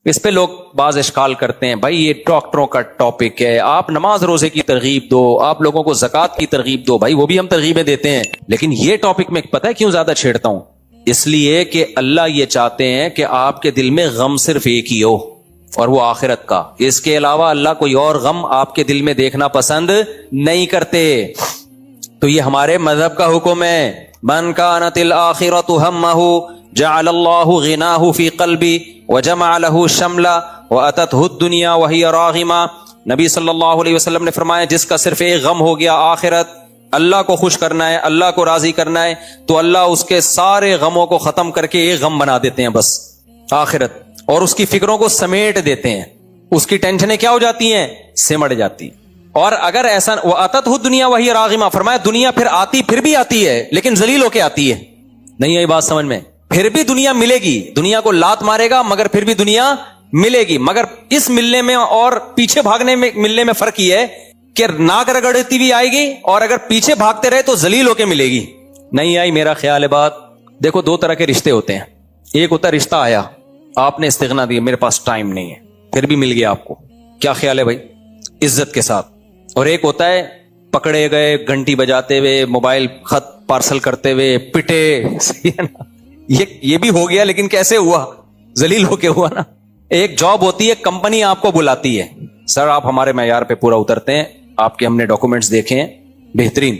اس پہ لوگ بعض اشکال کرتے ہیں، بھائی یہ ڈاکٹروں کا ٹاپک ہے، آپ نماز روزے کی ترغیب دو، آپ لوگوں کو زکوٰۃ کی ترغیب دو. بھائی وہ بھی ہم ترغیبیں دیتے ہیں، لیکن یہ ٹاپک میں پتہ ہے کیوں زیادہ چھیڑتا ہوں؟ اس لیے کہ اللہ یہ چاہتے ہیں کہ آپ کے دل میں غم صرف ایک ہی ہو، اور وہ آخرت کا. اس کے علاوہ اللہ کوئی اور غم آپ کے دل میں دیکھنا پسند نہیں کرتے. تو یہ ہمارے مذہب کا حکم ہے، من کانت الآخرۃ ہمہ جعل اللہ غناہ فی قلبی وجمع له شملا واتته الدنیا وہی راغمہ. نبی صلی اللہ علیہ وسلم نے فرمایا جس کا صرف ایک غم ہو گیا آخرت، اللہ کو خوش کرنا ہے، اللہ کو راضی کرنا ہے، تو اللہ اس کے سارے غموں کو ختم کر کے ایک غم بنا دیتے ہیں، بس آخرت، اور اس کی فکروں کو سمیٹ دیتے ہیں. اس کی ٹینشنیں کیا ہو جاتی ہیں؟ سمٹ جاتی. اور اگر ایسا واتته الدنیا وہی راغمہ، فرمایا دنیا پھر آتی، پھر بھی آتی ہے لیکن ذلیل ہو کے آتی ہے. نہیں آئی بات سمجھ میں؟ پھر بھی دنیا ملے گی، دنیا کو لات مارے گا مگر پھر بھی دنیا ملے گی. مگر اس ملنے میں اور پیچھے بھاگنے میں ملنے میں فرق یہ ہے کہ ناک رگڑتی بھی آئے گی، اور اگر پیچھے بھاگتے رہے تو ذلیل ہو کے ملے گی. نہیں آئی میرا خیال ہے بات؟ دیکھو دو طرح کے رشتے ہوتے ہیں. ایک ہوتا ہے رشتہ آیا، آپ نے استغنا دی، میرے پاس ٹائم نہیں ہے، پھر بھی مل گیا آپ کو، کیا خیال ہے بھائی؟ عزت کے ساتھ. اور ایک ہوتا ہے پکڑے گئے گھنٹی بجاتے ہوئے، موبائل خط پارسل کرتے ہوئے، پٹے. یہ بھی ہو گیا لیکن کیسے ہوا؟ ذلیل ہو کے ہوا نا. ایک جاب ہوتی ہے، کمپنی آپ کو بلاتی ہے، سر آپ ہمارے معیار پہ پورا اترتے ہیں، آپ کے ہم نے ڈاکومنٹس دیکھے ہیں بہترین.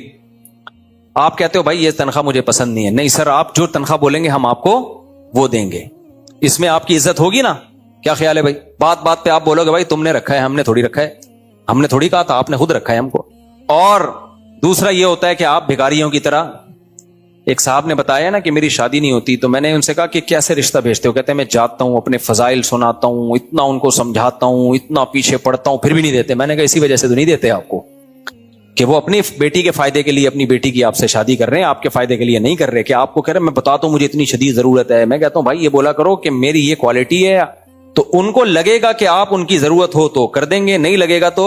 آپ کہتے ہو بھائی یہ تنخواہ مجھے پسند نہیں ہے. نہیں سر، آپ جو تنخواہ بولیں گے ہم آپ کو وہ دیں گے. اس میں آپ کی عزت ہوگی نا؟ کیا خیال ہے بھائی؟ بات بات پہ آپ بولو گے بھائی تم نے رکھا ہے، ہم نے تھوڑی رکھا ہے، ہم نے تھوڑی کہا تھا، آپ نے خود رکھا ہے ہم کو. اور دوسرا یہ ہوتا ہے کہ آپ بھکاریوں کی طرح. ایک صاحب نے بتایا نا کہ میری شادی نہیں ہوتی، تو میں نے ان سے کہا کہ کیسے رشتہ بھیجتے ہو؟ کہتے ہیں میں جاتا ہوں، اپنے فضائل سناتا ہوں، اتنا ان کو سمجھاتا ہوں، اتنا پیچھے پڑتا ہوں، پھر بھی نہیں دیتے. میں نے کہا اسی وجہ سے تو نہیں دیتے آپ کو کہ وہ اپنی بیٹی کے فائدے کے لیے اپنی بیٹی کی آپ سے شادی کر رہے ہیں، آپ کے فائدے کے لیے نہیں کر رہے. کہ آپ کو کہہ رہے ہیں میں بتاتا ہوں مجھے اتنی شدید ضرورت ہے. میں کہتا ہوں بھائی یہ بولا کرو کہ میری یہ کوالٹی ہے، تو ان کو لگے گا کہ آپ ان کی ضرورت ہو تو کر دیں گے، نہیں لگے گا تو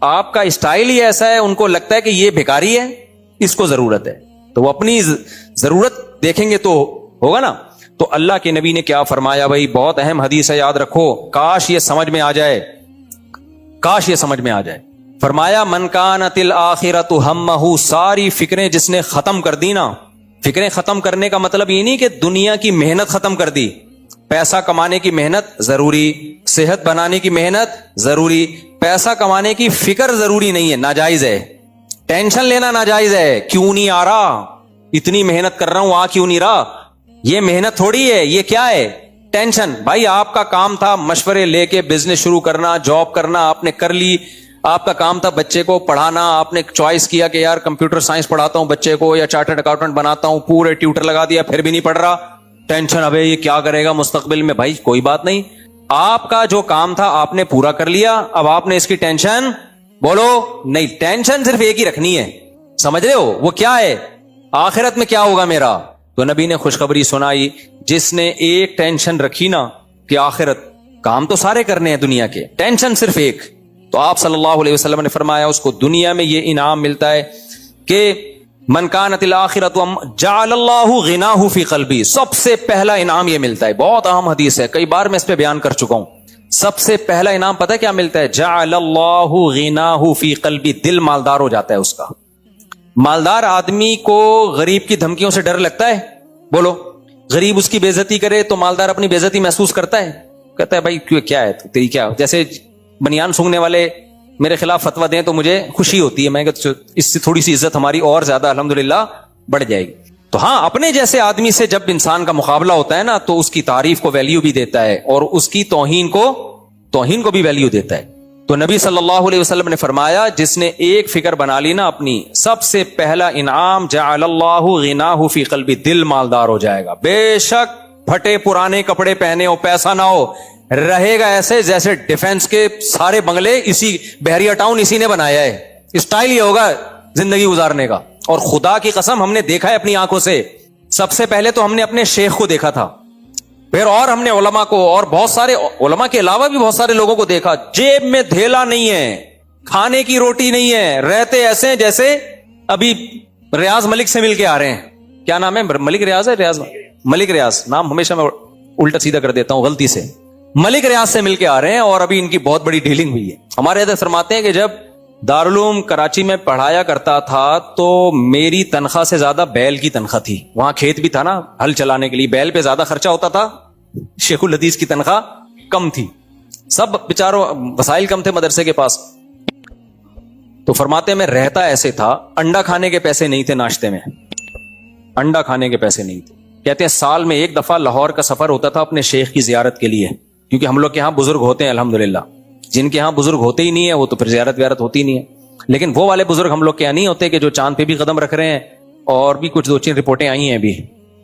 آپ کا اسٹائل ہی ایسا ہے، ان کو لگتا ہے کہ یہ بھکاری ہے، اس کو ضرورت ہے، تو وہ اپنی ضرورت دیکھیں گے تو ہوگا نا. تو اللہ کے نبی نے کیا فرمایا بھائی؟ بہت اہم حدیث ہے، یاد رکھو، کاش یہ سمجھ میں آ جائے، کاش یہ سمجھ میں آ جائے. فرمایا من کانت الآخرۃ ہمہ، ساری فکریں جس نے ختم کر دی نا. فکریں ختم کرنے کا مطلب یہ نہیں کہ دنیا کی محنت ختم کر دی. پیسہ کمانے کی محنت ضروری، صحت بنانے کی محنت ضروری، پیسہ کمانے کی فکر ضروری نہیں ہے، ناجائز ہے. ٹینشن لینا ناجائز ہے، کیوں نہیں آ رہا، اتنی محنت کر رہا ہوں آ کیوں نہیں رہا، یہ محنت تھوڑی ہے، یہ کیا ہے؟ ٹینشن. بھائی آپ کا کام تھا مشورے لے کے بزنس شروع کرنا، جاب کرنا، آپ نے کر لی. آپ کا کام تھا بچے کو پڑھانا، آپ نے چوائس کیا کہ یار کمپیوٹر سائنس پڑھاتا ہوں بچے کو یا چارٹرڈ اکاؤنٹنٹ بناتا ہوں، پورے ٹیوٹر لگا دیا، پھر بھی نہیں پڑھ رہا. ٹینشن، ابے یہ کیا کرے گا مستقبل میں. بھائی کوئی بات نہیں، آپ کا جو کام تھا آپ نے پورا کر لیا، اب آپ نے اس کی ٹینشن بولو نہیں. ٹینشن صرف ایک ہی رکھنی ہے، سمجھ رہے ہو؟ وہ کیا ہے؟ آخرت میں کیا ہوگا میرا. تو نبی نے خوشخبری سنائی، جس نے ایک ٹینشن رکھی نا کہ آخرت، کام تو سارے کرنے ہیں دنیا کے، ٹینشن صرف ایک، تو آپ صلی اللہ علیہ وسلم نے فرمایا اس کو دنیا میں یہ انعام ملتا ہے کہ من کانت الآخرۃ جعل اللہ غناہ فی قلبی. سب سے پہلا انعام یہ ملتا ہے، بہت اہم حدیث ہے، کئی بار میں اس پہ بیان کر چکا ہوں. سب سے پہلا انعام پتہ ہے کیا ملتا ہے؟ جعل اللہ غناہ فی قلبی. دل مالدار ہو جاتا ہے اس کا. مالدار آدمی کو غریب کی دھمکیوں سے ڈر لگتا ہے؟ بولو. غریب اس کی بے عزتی کرے تو مالدار اپنی بے عزتی محسوس کرتا ہے؟ کہتا ہے بھائی کیا ہے تیری، کیا جیسے بنیان سونگنے والے میرے خلاف فتویٰ دیں تو مجھے خوشی ہوتی ہے، میں کہ اس سے تھوڑی سی عزت ہماری اور زیادہ الحمدللہ بڑھ جائے گی. تو ہاں، اپنے جیسے آدمی سے جب انسان کا مقابلہ ہوتا ہے نا تو اس کی تعریف کو ویلیو بھی دیتا ہے اور اس کی توہین کو بھی ویلیو دیتا ہے. تو نبی صلی اللہ علیہ وسلم نے فرمایا جس نے ایک فکر بنا لی نا اپنی، سب سے پہلا انعام جعل اللہ غناہ فی قلبی، دل مالدار ہو جائے گا. بے شک پھٹے پرانے کپڑے پہنے ہو، پیسہ نہ ہو، رہے گا ایسے جیسے ڈیفنس کے سارے بنگلے اسی بحریہ ٹاؤن اسی نے بنایا ہے. اسٹائل یہ ہوگا زندگی گزارنے کا. اور خدا کی قسم ہم نے دیکھا ہے اپنی آنکھوں سے. سب سے پہلے تو ہم نے اپنے شیخ کو دیکھا تھا، پھر اور ہم نے علماء کو، اور بہت سارے علماء کے علاوہ بھی بہت سارے لوگوں کو دیکھا. جیب میں دھیلا نہیں ہے، کھانے کی روٹی نہیں ہے، رہتے ایسے جیسے ابھی ریاض ملک سے مل کے آ رہے ہیں. کیا نام ہے؟ ملک ریاض ہے؟ ملک ریاض نام ہمیشہ میں الٹا سیدھا کر دیتا ہوں غلطی سے. ملک ریاض سے مل کے آ رہے ہیں اور ابھی ان کی بہت بڑی ڈیلنگ ہوئی ہے. ہمارے حضرت فرماتے ہیں کہ جب دارالعلوم کراچی میں پڑھایا کرتا تھا تو میری تنخواہ سے زیادہ بیل کی تنخواہ تھی. وہاں کھیت بھی تھا نا, ہل چلانے کے لیے بیل پہ زیادہ خرچہ ہوتا تھا. شیخ الحدیث کی تنخواہ کم تھی, سب بیچاروں وسائل کم تھے مدرسے کے پاس. تو فرماتے میں رہتا ایسے تھا, انڈا کھانے کے پیسے نہیں تھے ناشتے میں, انڈا کھانے کے پیسے نہیں تھے. کہتے ہیں سال میں ایک دفعہ لاہور کا سفر ہوتا تھا اپنے شیخ کی زیارت کے لیے, کیونکہ ہم لوگ کے ہاں بزرگ ہوتے ہیں الحمدللہ. جن کے ہاں بزرگ ہوتے ہی نہیں ہے وہ تو پھر زیارت ویارت ہوتی نہیں ہے. لیکن وہ والے بزرگ ہم لوگ کے یہاں نہیں ہوتے کہ جو چاند پہ بھی قدم رکھ رہے ہیں. اور بھی کچھ 2-3 رپورٹیں آئی ہیں ابھی,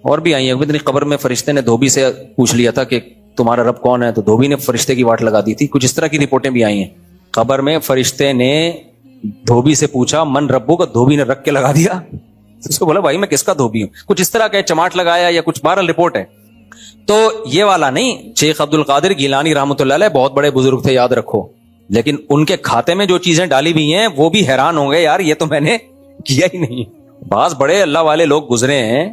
اور بھی آئی ہیں. اتنی قبر میں فرشتے نے دھوبی سے پوچھ لیا تھا کہ تمہارا رب کون ہے, تو دھوبی نے فرشتے کی واٹ لگا دی تھی. کچھ اس طرح کی رپورٹیں بھی آئی ہیں. قبر میں فرشتے نے دھوبی سے پوچھا من ربو کا, دھوبی نے رکھ کے لگا دیا. اس کو بولا بھائی میں کس کا دھوبی ہوں, کچھ اس طرح کا چماٹ لگایا یا کچھ 12 رپورٹ ہے. تو یہ والا نہیں. شیخ عبد القادر گیلانی رحمۃ اللہ علیہ بہت بڑے بزرگ تھے, یاد رکھو. لیکن ان کے کھاتے میں جو چیزیں ڈالی ہوئی ہیں وہ بھی حیران ہوں گے, یار یہ تو میں نے کیا ہی نہیں. بعض بڑے اللہ والے لوگ گزرے ہیں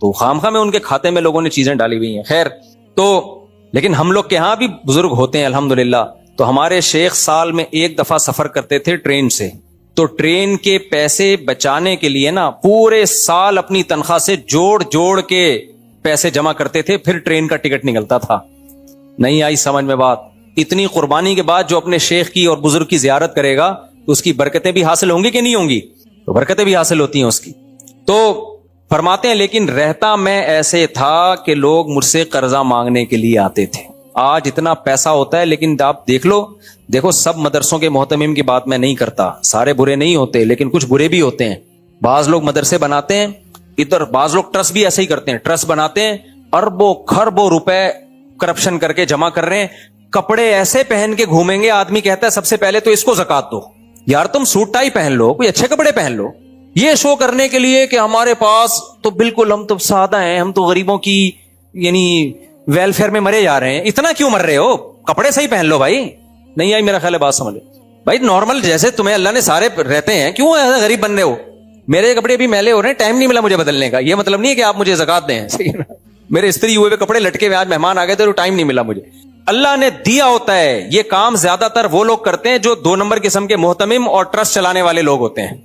تو خامخواہ میں ان کے کھاتے میں لوگوں نے چیزیں ڈالی ہوئی ہیں. خیر, تو لیکن ہم لوگ کے ہاں بھی بزرگ ہوتے ہیں الحمدللہ. تو ہمارے شیخ سال میں ایک دفعہ سفر کرتے تھے ٹرین سے, تو ٹرین کے پیسے بچانے کے لیے نا پورے سال اپنی تنخواہ سے جوڑ کے پیسے جمع کرتے تھے, پھر ٹرین کا ٹکٹ نکلتا تھا. نہیں آئی سمجھ میں بات؟ اتنی قربانی کے بعد جو اپنے شیخ کی اور بزرگ کی زیارت کرے گا تو اس کی برکتیں بھی حاصل ہوں گی کہ نہیں ہوں گی؟ تو برکتیں بھی حاصل ہوتی ہیں اس کی. تو فرماتے ہیں لیکن رہتا میں ایسے تھا کہ لوگ مجھ سے قرضہ مانگنے کے لیے آتے تھے. آج اتنا پیسہ ہوتا ہے لیکن آپ دیکھو سب مدرسوں کے محتمم کی بات میں نہیں کرتا, سارے برے نہیں ہوتے لیکن کچھ برے بھی ہوتے ہیں. بعض لوگ مدرسے بناتے ہیں ادھر, بعض لوگ ٹرسٹ بھی ایسے ہی کرتے ہیں, ٹرسٹ بناتے ہیں اربوں خربوں روپے کرپشن کر کے جمع کر رہے ہیں. کپڑے ایسے پہن کے گھومیں گے, آدمی کہتا ہے سب سے پہلے تو اس کو زکات دو. یار تم سوٹ ٹائی پہن لو, کوئی اچھے کپڑے پہن لو. یہ شو کرنے کے لیے کہ ہمارے پاس تو بالکل ہم تو سادہ ہیں, ہم تو غریبوں کی یعنی ویلفیئر میں مرے جا رہے ہیں. اتنا کیوں مر رہے ہو؟ کپڑے صحیح پہن لو بھائی. نہیں آئی میرا خیال ہے بات سمجھے بھائی. نارمل جیسے تمہیں اللہ نے سارے رہتے ہیں, کیوں ایسا غریب بن رہے ہو؟ میرے کپڑے بھی میلے ہو رہے ہیں, ٹائم نہیں ملا مجھے بدلنے کا. یہ مطلب نہیں ہے کہ آپ مجھے زکات دیں. میرے استری ہوئے کپڑے لٹکے ہوئے, آج مہمان آ گئے تھے تو ٹائم نہیں ملا مجھے. اللہ نے دیا ہوتا ہے. یہ کام زیادہ تر وہ لوگ کرتے ہیں جو 2 نمبر قسم کے محتمم اور ٹرسٹ چلانے والے لوگ ہوتے ہیں.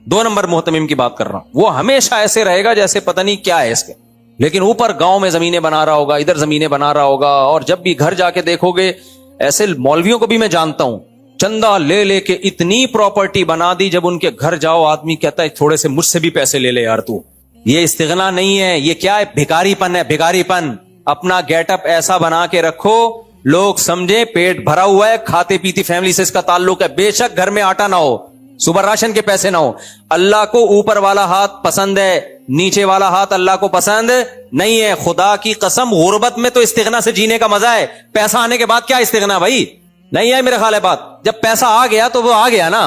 2 نمبر محتمم کی بات کر رہا ہوں, وہ ہمیشہ ایسے رہے گا جیسے پتہ نہیں کیا ہے اس کے, لیکن اوپر گاؤں میں زمینیں بنا رہا ہوگا, ادھر زمینیں بنا رہا ہوگا. اور جب بھی گھر جا کے دیکھو گے, ایسے مولویوں کو بھی میں جانتا ہوں, چندہ لے کے اتنی پراپرٹی بنا دی, جب ان کے گھر جاؤ آدمی کہتا ہے تھوڑے سے مجھ سے بھی پیسے لے لے یار تو. یہ استغنا نہیں ہے, یہ کیا ہے؟ بھکاری پن ہے, بھکاری پن. اپنا گیٹ اپ ایسا بنا کے رکھو لوگ سمجھے پیٹ بھرا ہوا ہے, کھاتے پیتی فیملی سے اس کا تعلق ہے. بے شک گھر میں آٹا نہ ہو, صبح راشن کے پیسے نہ ہو. اللہ کو اوپر والا ہاتھ پسند ہے, نیچے والا ہاتھ اللہ کو پسند نہیں ہے. خدا کی قسم غربت میں تو استغنا سے جینے کا مزہ ہے. پیسہ آنے کے بعد کیا استغنا بھائی؟ نہیں ہے میرے خیال ہے بات. جب پیسہ آ گیا تو وہ آ گیا نا.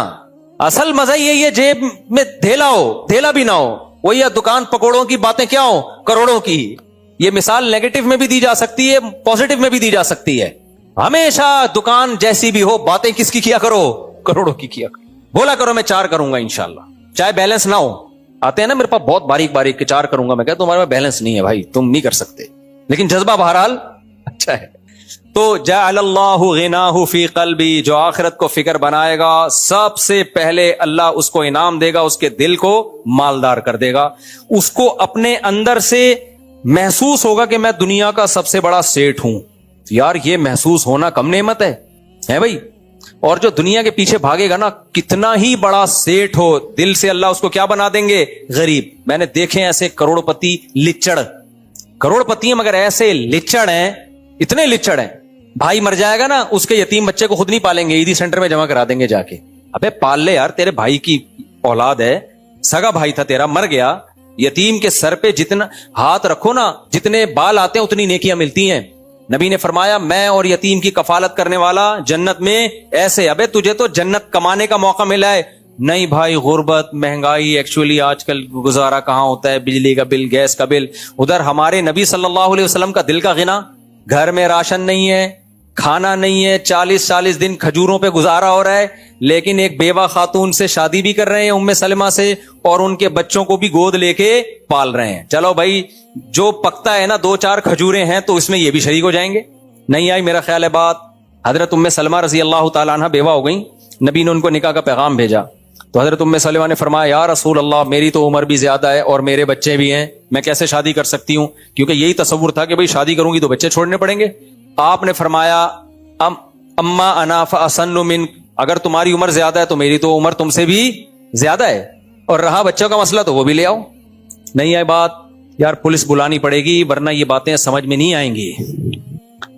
اصل مزہ یہ جیب میں دھیلا ہو, دھیلا بھی نہ ہو. وہی دکان پکوڑوں کی باتیں کیا ہو, کروڑوں کی. یہ مثال نیگیٹو میں بھی دی جا سکتی ہے, پوزیٹو میں بھی دی جا سکتی ہے. ہمیشہ دکان جیسی بھی ہو, باتیں کس کی کیا کرو؟ کروڑوں کی کیا کرو. بولا کرو میں 4 کروں گا انشاءاللہ, چاہے بیلنس نہ ہو. آتے ہیں نا میرے پاس بہت باریک باریک کے 4 کروں گا, میں کہتا تمہارے پاس بیلنس نہیں ہے بھائی, تم نہیں کر سکتے, لیکن جذبہ بہرحال اچھا ہے. تو جعل اللہ غناہ فی قلبی, جو آخرت کو فکر بنائے گا سب سے پہلے اللہ اس کو انعام دے گا, اس کے دل کو مالدار کر دے گا. اس کو اپنے اندر سے محسوس ہوگا کہ میں دنیا کا سب سے بڑا سیٹ ہوں. یار یہ محسوس ہونا کم نعمت ہے بھائی. اور جو دنیا کے پیچھے بھاگے گا نا, کتنا ہی بڑا سیٹ ہو, دل سے اللہ اس کو کیا بنا دیں گے؟ غریب. میں نے دیکھے ایسے کروڑ پتی لچڑ, کروڑ پتی ہیں مگر ایسے لچڑ ہیں, اتنے لچڑ ہیں. بھائی مر جائے گا نا, اس کے یتیم بچے کو خود نہیں پالیں گے, عیدی سینٹر میں جمع کرا دیں گے جا کے. ابے پال لے یار, تیرے بھائی کی اولاد ہے, سگا بھائی تھا تیرا, مر گیا. یتیم کے سر پہ جتنا ہاتھ رکھو نا, جتنے بال آتے ہیں اتنی نیکیاں ملتی ہیں. نبی نے فرمایا میں اور یتیم کی کفالت کرنے والا جنت میں ایسے. ابے تجھے تو جنت کمانے کا موقع ملا ہے. نہیں بھائی, غربت, مہنگائی, ایکچولی آج کل گزارا کہاں ہوتا ہے, بجلی کا بل, گیس کا بل. ادھر ہمارے نبی صلی اللہ علیہ وسلم کا دل کا غنا, گھر میں راشن نہیں ہے, کھانا نہیں ہے, 40 دن کھجوروں پہ گزارا ہو رہا ہے, لیکن ایک بیوہ خاتون سے شادی بھی کر رہے ہیں, ام سلمہ سے, اور ان کے بچوں کو بھی گود لے کے پال رہے ہیں. چلو بھائی, جو پکتا ہے نا 2-4 کھجوریں ہیں تو اس میں یہ بھی شریک ہو جائیں گے. نہیں آئی میرا خیال ہے بات. حضرت ام سلمہ رضی اللہ تعالیٰ عنہ بیوہ ہو گئیں, نبی نے ان کو نکاح کا پیغام بھیجا تو حضرت ام سلمہ نے فرمایا یا رسول اللہ میری تو عمر بھی زیادہ ہے اور میرے بچے بھی ہیں, میں کیسے شادی کر سکتی ہوں, کیونکہ یہی تصور تھا کہ بھئی شادی کروں گی تو بچے چھوڑنے پڑیں گے. آپ نے فرمایا اما انا فاسن من, اگر تمہاری عمر زیادہ ہے تو میری تو عمر تم سے بھی زیادہ ہے, اور رہا بچوں کا مسئلہ تو وہ بھی لے آؤ. نہیں آئی بات, یار پولیس بلانی پڑے گی ورنہ یہ باتیں سمجھ میں نہیں آئیں گی.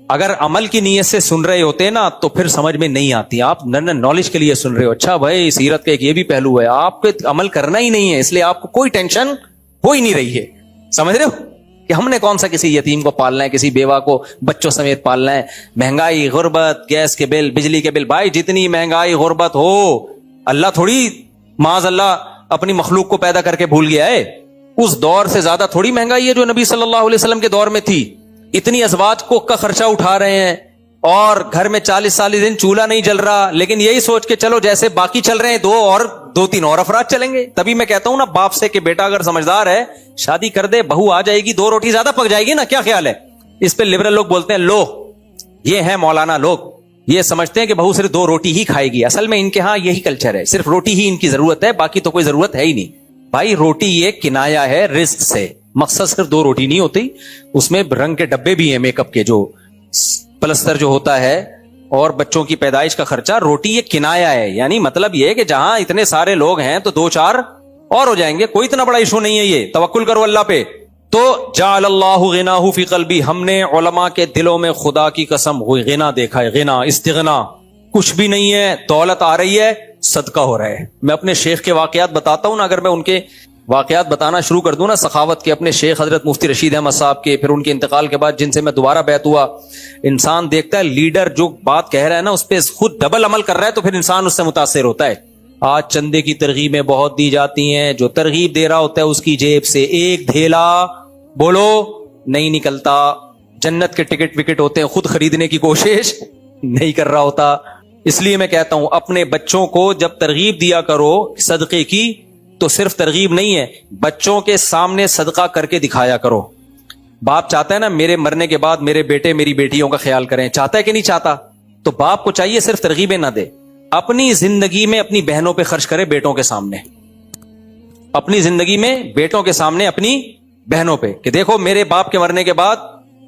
اگر عمل کی نیت سے سن رہے ہوتے نا تو پھر سمجھ میں نہیں آتی. آپ نالج کے لیے سن رہے ہو, اچھا بھائی سیرت کا ایک یہ بھی پہلو ہے, آپ کو عمل کرنا ہی نہیں ہے اس لیے آپ کو کوئی ٹینشن ہو ہی نہیں رہی ہے. سمجھ رہے ہو کہ ہم نے کون سا کسی یتیم کو پالنا ہے, کسی بیوہ کو بچوں سمیت پالنا ہے. مہنگائی, غربت, گیس کے بل, بجلی کے بل, بھائی جتنی مہنگائی غربت ہو اللہ تھوڑی معاذ اللہ اپنی مخلوق کو پیدا کر کے بھول گیا ہے. اس دور سے زیادہ تھوڑی مہنگائی ہے جو نبی صلی اللہ علیہ وسلم کے دور میں تھی. اتنی ازواج کو کا خرچہ اٹھا رہے ہیں اور گھر میں 40 دن چولہا نہیں جل رہا, لیکن یہی سوچ کے چلو جیسے باقی چل رہے ہیں 2-3 اور افراد چلیں گے. تبھی میں کہتا ہوں نا باپ سے کہ بیٹا اگر سمجھدار ہے شادی کر دے, بہو آ جائے گی 2 روٹی زیادہ پک جائے گی نا, کیا خیال ہے. اس پہ لبرل لوگ بولتے ہیں لو, یہ ہے مولانا لوگ, یہ سمجھتے ہیں کہ بہو صرف 2 روٹی ہی کھائے گی. اصل میں ان کے ہاں یہی کلچر ہے, صرف روٹی ہی ان کی ضرورت ہے, باقی تو کوئی ضرورت ہے ہی نہیں. بھائی روٹی یہ کنایا ہے رزق سے, مقصد صرف 2 روٹی نہیں ہوتی, اس میں رنگ کے ڈبے بھی ہیں میک اپ کے, جو پلستر جو ہوتا ہے اور بچوں کی پیدائش کا خرچہ. روٹی یہ کنایا ہے, یعنی مطلب یہ کہ جہاں اتنے سارے لوگ ہیں تو 2-4 اور ہو جائیں گے, کوئی اتنا بڑا ایشو نہیں ہے. یہ توکل کرو اللہ پہ. تو جعل اللہ غناہ فی قلبی, ہم نے علماء کے دلوں میں خدا کی قسم غنا دیکھا ہے, غنا, استغنا. کچھ بھی نہیں ہے, دولت آ رہی ہے, صدقہ ہو رہا ہے. میں اپنے شیخ کے واقعات بتاتا ہوں نا, اگر میں ان کے واقعات بتانا شروع کر دوں نا سخاوت کے, اپنے شیخ حضرت مفتی رشید احمد صاحب کے, پھر ان کے انتقال کے بعد جن سے میں دوبارہ بیعت ہوا, انسان دیکھتا ہے لیڈر جو بات کہہ رہا ہے نا اس پہ خود ڈبل عمل کر رہا ہے تو پھر انسان اس سے متاثر ہوتا ہے. آج چندے کی ترغیبیں بہت دی جاتی ہیں, جو ترغیب دے رہا ہوتا ہے اس کی جیب سے ایک دھیلا بولو نہیں نکلتا. جنت کے ٹکٹ وکٹ ہوتے ہیں, خود خریدنے کی کوشش نہیں کر رہا ہوتا. اس لیے میں کہتا ہوں اپنے بچوں کو جب ترغیب دیا کرو صدقے کی تو صرف ترغیب نہیں ہے, بچوں کے سامنے صدقہ کر کے دکھایا کرو. باپ چاہتا ہے نا میرے مرنے کے بعد میرے بیٹے میری بیٹیوں کا خیال کریں, چاہتا ہے کہ نہیں چاہتا؟ تو باپ کو چاہیے صرف ترغیبیں نہ دے, اپنی زندگی میں اپنی بہنوں پہ خرچ کرے, بیٹوں کے سامنے, اپنی زندگی میں بیٹوں کے سامنے اپنی بہنوں پہ, کہ دیکھو میرے باپ کے مرنے کے بعد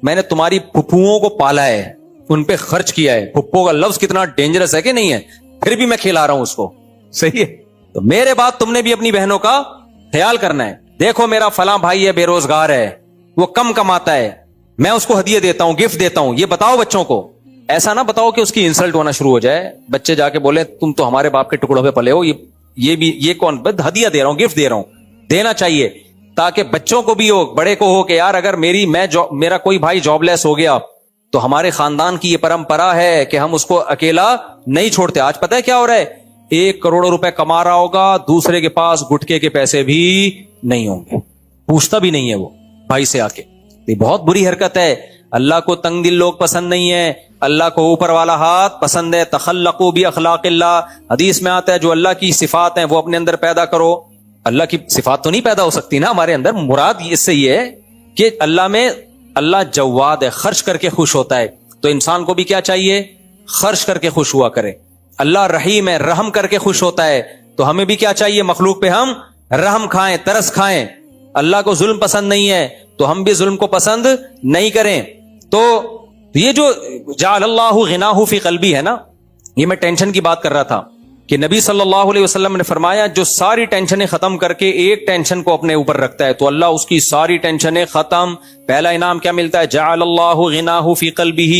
میں نے تمہاری پھپھوؤں کو پالا ہے, ان پہ خرچ کیا ہے. پھپھو کا لفظ کتنا ڈینجرس ہے کہ نہیں ہے, پھر بھی میں کھلا رہا ہوں اس کو, صحیح ہے. تو میرے بعد تم نے بھی اپنی بہنوں کا خیال کرنا ہے. دیکھو میرا فلاں بھائی ہے, بے روزگار ہے, وہ کم کماتا ہے, میں اس کو ہدیہ دیتا ہوں, گفٹ دیتا ہوں. یہ بتاؤ بچوں کو, ایسا نہ بتاؤ کہ اس کی انسلٹ ہونا شروع ہو جائے, بچے جا کے بولے تم تو ہمارے باپ کے ٹکڑوں پہ پلے ہو, یہ کون, ہدیہ دے رہا ہوں, گفٹ دے رہا ہوں. دینا چاہیے تاکہ بچوں کو بھی ہو, بڑے کو ہو کہ یار اگر میرا کوئی بھائی جاب لیس ہو گیا تو ہمارے خاندان کی یہ پرمپرا ہے کہ ہم اس کو اکیلا نہیں چھوڑتے. آج پتہ ہے کیا ہو رہا ہے, 1 کروڑ روپے کما رہا ہوگا, دوسرے کے پاس گٹکے کے پیسے بھی نہیں ہوں گے, پوچھتا بھی نہیں ہے وہ بھائی سے آ کے. یہ بہت بری حرکت ہے. اللہ کو تنگ دل لوگ پسند نہیں ہے, اللہ کو اوپر والا ہاتھ پسند ہے. تخلقوا باخلاق اللہ, حدیث میں آتا ہے جو اللہ کی صفات ہیں وہ اپنے اندر پیدا کرو. اللہ کی صفات تو نہیں پیدا ہو سکتی نا ہمارے اندر, مراد اس سے یہ ہے کہ اللہ جواد ہے, خرچ کر کے خوش ہوتا ہے. تو انسان کو بھی کیا چاہیے, خرچ کر کے خوش ہوا کرے. اللہ رحیم ہے, رحم کر کے خوش ہوتا ہے, تو ہمیں بھی کیا چاہیے, مخلوق پہ ہم رحم کھائیں, ترس کھائیں. اللہ کو ظلم پسند نہیں ہے تو ہم بھی ظلم کو پسند نہیں کریں. تو یہ جو جعل اللہ غناہ فی قلبی ہے نا, یہ میں ٹینشن کی بات کر رہا تھا کہ نبی صلی اللہ علیہ وسلم نے فرمایا جو ساری ٹینشنیں ختم کر کے ایک ٹینشن کو اپنے اوپر رکھتا ہے تو اللہ اس کی ساری ٹینشنیں ختم. پہلا انعام کیا ملتا ہے, جعل اللہ غناہ فی قلبہ,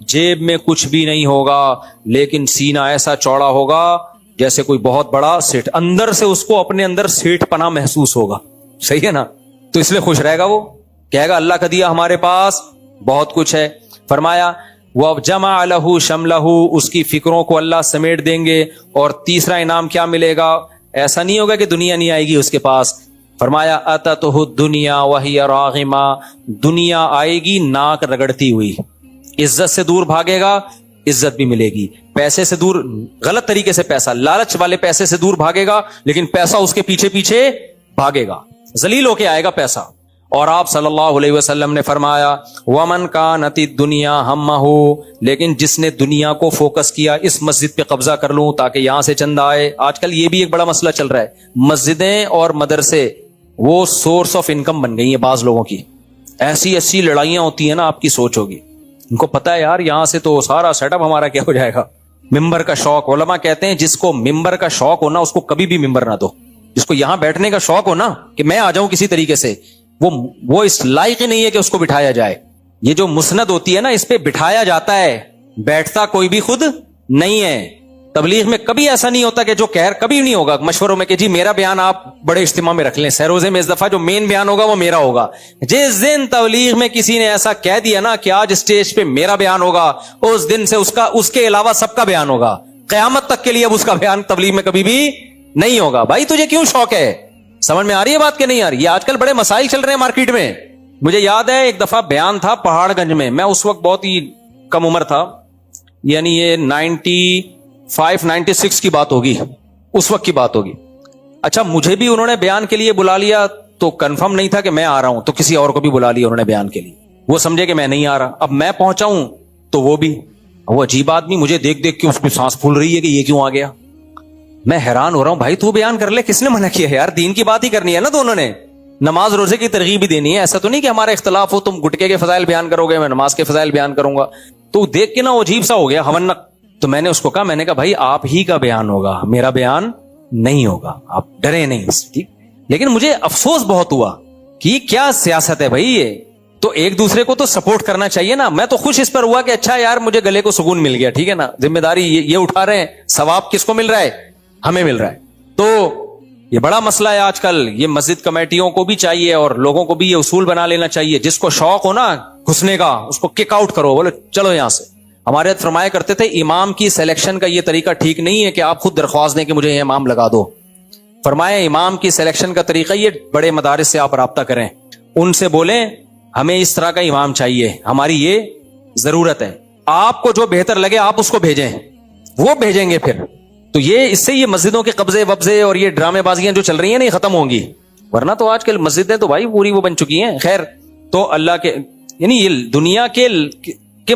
جیب میں کچھ بھی نہیں ہوگا لیکن سینہ ایسا چوڑا ہوگا جیسے کوئی بہت بڑا سیٹ, اندر سے اس کو اپنے اندر سیٹ پنا محسوس ہوگا. صحیح ہے نا, تو اس لیے خوش رہے گا, وہ کہے گا اللہ کا دیا ہمارے پاس بہت کچھ ہے. فرمایا وَجَمَعَ لَهُ شَمْلَهُ, اس کی فکروں کو اللہ سمیٹ دیں گے. اور تیسرا انعام کیا ملے گا, ایسا نہیں ہوگا کہ دنیا نہیں آئے گی اس کے پاس. فرمایا أَتَتْهُ الدُّنْيَا وَهِيَ رَاغِمَةٌ, دنیا آئے گی ناک رگڑتی ہوئی. عزت سے دور بھاگے گا, عزت بھی ملے گی. پیسے سے دور, غلط طریقے سے پیسہ, لالچ والے پیسے سے دور بھاگے گا لیکن پیسہ اس کے پیچھے پیچھے بھاگے گا, ذلیل ہو کے آئے گا پیسہ. اور آپ صلی اللہ علیہ وسلم نے فرمایا ومن کانت الدنیا ہمہ، لیکن جس نے دنیا کو فوکس کیا اس مسجد پہ قبضہ کر لوں تاکہ یہاں سے چندہ آئے. آج کل یہ بھی ایک بڑا مسئلہ چل رہا ہے، مسجدیں اور مدرسے وہ سورس آف انکم بن گئی ہیں بعض لوگوں کی. ایسی لڑائیاں ہوتی ہیں نا، آپ کی سوچ ہوگی، ان کو پتا ہے یار یہاں سے تو سارا سیٹ اپ ہمارا کیا ہو جائے گا. ممبر کا شوق، علماء کہتے ہیں جس کو ممبر کا شوق ہو نا اس کو کبھی بھی ممبر نہ دو. جس کو یہاں بیٹھنے کا شوق ہو نا کہ میں آ جاؤں کسی طریقے سے، وہ اس لائق ہی نہیں ہے کہ اس کو بٹھایا جائے. یہ جو مسند ہوتی ہے نا اس پہ بٹھایا جاتا ہے، بیٹھتا کوئی بھی خود نہیں ہے. تبلیغ میں کبھی ایسا نہیں ہوتا کہ جو کہہ کبھی نہیں ہوگا مشوروں میں کہ جی میرا بیان آپ بڑے اجتماع میں رکھ لیں، سیروزے میں اس دفعہ جو مین بیان ہوگا وہ میرا ہوگا. جس دن تبلیغ میں کسی نے ایسا کہہ دیا نا کہ آج اسٹیج پہ میرا بیان ہوگا، اس دن سے اس کے علاوہ سب کا بیان ہوگا قیامت تک کے لیے. اب اس کا بیان تبلیغ میں کبھی بھی نہیں ہوگا. بھائی تجھے کیوں شوق ہے؟ سمجھ میں آ رہی ہے بات کہ نہیں آ رہی؟ یہ آج کل بڑے مسائل چل رہے ہیں مارکیٹ میں. مجھے یاد ہے ایک دفعہ بیان تھا پہاڑ گنج میں اس وقت بہت ہی کم عمر تھا، یعنی یہ 95-96 کی بات ہوگی، اس وقت کی بات ہوگی. اچھا مجھے بھی انہوں نے بیان کے لیے بلا لیا تو کنفرم نہیں تھا کہ میں آ رہا ہوں، تو کسی اور کو بھی بلا لیا انہوں نے بیان کے لیے. وہ سمجھے کہ میں نہیں آ رہا. اب میں پہنچا ہوں تو وہ بھی، وہ عجیب آدمی مجھے دیکھ دیکھ کے اس کی سانس پھول رہی ہے کہ یہ کیوں آ گیا. میں حیران ہو رہا ہوں، بھائی تو بیان کر لے، کس نے منع کیا ہے یار؟ دین کی بات ہی کرنی ہے نا دونوں نے، نماز روزے کی ترغیب بھی دینی ہے. ایسا تو نہیں کہ ہمارا اختلاف ہو، تم گٹکے کے فضائل بیان کرو گے میں نماز کے فضائل بیان کروں گا. تو دیکھ کے نا وہ عجیب سا ہو گیا ہونق. تو میں نے اس کو کہا، میں نے کہا بھائی آپ ہی کا بیان ہوگا، میرا بیان نہیں ہوگا، آپ ڈرے نہیں. ٹھیک، لیکن مجھے افسوس بہت ہوا کہ یہ کیا سیاست ہے بھائی. یہ تو ایک دوسرے کو تو سپورٹ کرنا چاہیے نا. میں تو خوش اس پر ہوا کہ اچھا یار مجھے گلے کو سکون مل گیا. ٹھیک ہے نا، ذمہ داری یہ اٹھا رہے ہیں، ثواب کس کو مل رہا ہے؟ ہمیں مل رہا ہے. تو یہ بڑا مسئلہ ہے آج کل. یہ مسجد کمیٹیوں کو بھی چاہیے اور لوگوں کو بھی یہ اصول بنا لینا چاہیے، جس کو شوق ہو نا گھسنے کا اس کو کک آؤٹ کرو، بولے چلو یہاں سے. ہمارے فرمایا کرتے تھے امام کی سلیکشن کا یہ طریقہ ٹھیک نہیں ہے کہ آپ خود درخواست دیں کہ مجھے یہ امام لگا دو. فرمایا امام کی سلیکشن کا طریقہ یہ بڑے مدارس سے آپ رابطہ کریں، ان سے بولیں ہمیں اس طرح کا امام چاہیے، ہماری یہ ضرورت ہے. آپ کو جو بہتر لگے آپ اس کو بھیجیں، وہ بھیجیں گے پھر. تو یہ اس سے یہ مسجدوں کے قبضے وبضے اور یہ ڈرامے بازیاں جو چل رہی ہیں نہیں ختم ہوں گی. ورنہ تو آج کل مسجدیں تو بھائی پوری وہ بن چکی ہیں. خیر، تو اللہ کے یعنی یہ دنیا کے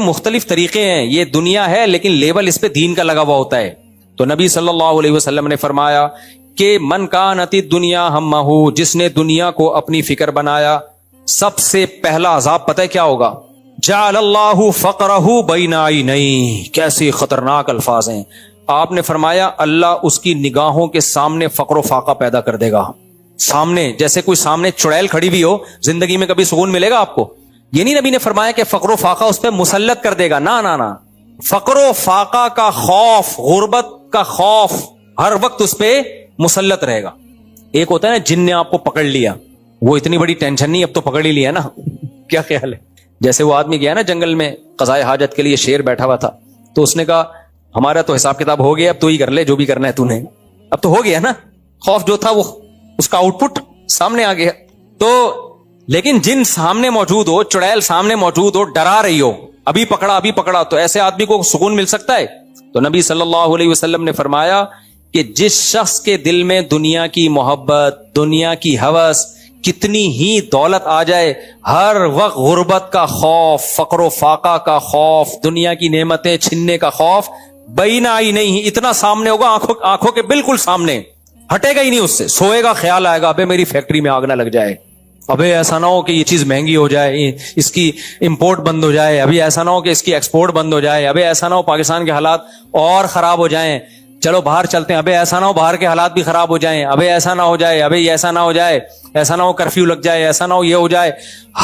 مختلف طریقے ہیں. یہ دنیا ہے لیکن لیبل اس پہ دین کا لگا ہوا ہوتا ہے. تو نبی صلی اللہ علیہ وسلم نے فرمایا کہ من کانت الدنیا ہمہ، جس نے دنیا کو اپنی فکر بنایا، سب سے پہلا عذاب پتہ ہے کیا ہوگا؟ جعل اللہ فقرہ بین عینیہ. کیسی خطرناک الفاظ ہیں. آپ نے فرمایا اللہ اس کی نگاہوں کے سامنے فقر و فاقہ پیدا کر دے گا. سامنے جیسے کوئی سامنے چڑیل کھڑی بھی ہو، زندگی میں کبھی سکون ملے گا آپ کو؟ یہ نہیں نبی نے فرمایا کہ فقر و فاقہ اس پہ مسلط کر دے گا، نا. فقر و فاقہ کا خوف، غربت کا خوف ہر وقت اس پہ مسلط رہے گا. ایک ہوتا ہے نا جن نے آپ کو پکڑ لیا، وہ اتنی بڑی ٹینشن نہیں، اب تو پکڑ ہی لیا نا. کیا خیال ہے؟ جیسے وہ آدمی گیا نا جنگل میں قضائے حاجت کے لیے، شیر بیٹھا ہوا تھا، تو اس نے کہا ہمارا تو حساب کتاب ہو گیا، اب تو ہی کر لے جو بھی کرنا ہے تو نے. اب تو ہو گیا نا، خوف جو تھا وہ اس کا آؤٹ پٹ سامنے آ گیا. تو لیکن جن سامنے موجود ہو، چڑیل سامنے موجود ہو، ڈرا رہی ہو، ابھی پکڑا، تو ایسے آدمی کو سکون مل سکتا ہے؟ تو نبی صلی اللہ علیہ وسلم نے فرمایا کہ جس شخص کے دل میں دنیا کی محبت، دنیا کی ہوس، کتنی ہی دولت آ جائے، ہر وقت غربت کا خوف، فقر و فاقہ کا خوف، دنیا کی نعمتیں چھننے کا خوف، بینا ہی نہیں، اتنا سامنے ہوگا، آنکھوں کے بالکل سامنے، ہٹے گا ہی نہیں اس سے. سوئے گا خیال آئے گا ابے میری فیکٹری میں آگ نہ لگ جائے، ابے ایسا نہ ہو کہ یہ چیز مہنگی ہو جائے، اس کی امپورٹ بند ہو جائے، ابھی ایسا نہ ہو کہ اس کی ایکسپورٹ بند ہو جائے، ابھی ایسا نہ ہو پاکستان کے حالات اور خراب ہو جائیں، چلو باہر چلتے ہیں، ابھی ایسا نہ ہو باہر کے حالات بھی خراب ہو جائیں، ابھی ایسا نہ ہو جائے، ابھی ایسا نہ ہو جائے، ایسا نہ ہو کرفیو لگ جائے، ایسا نہ ہو یہ ہو جائے.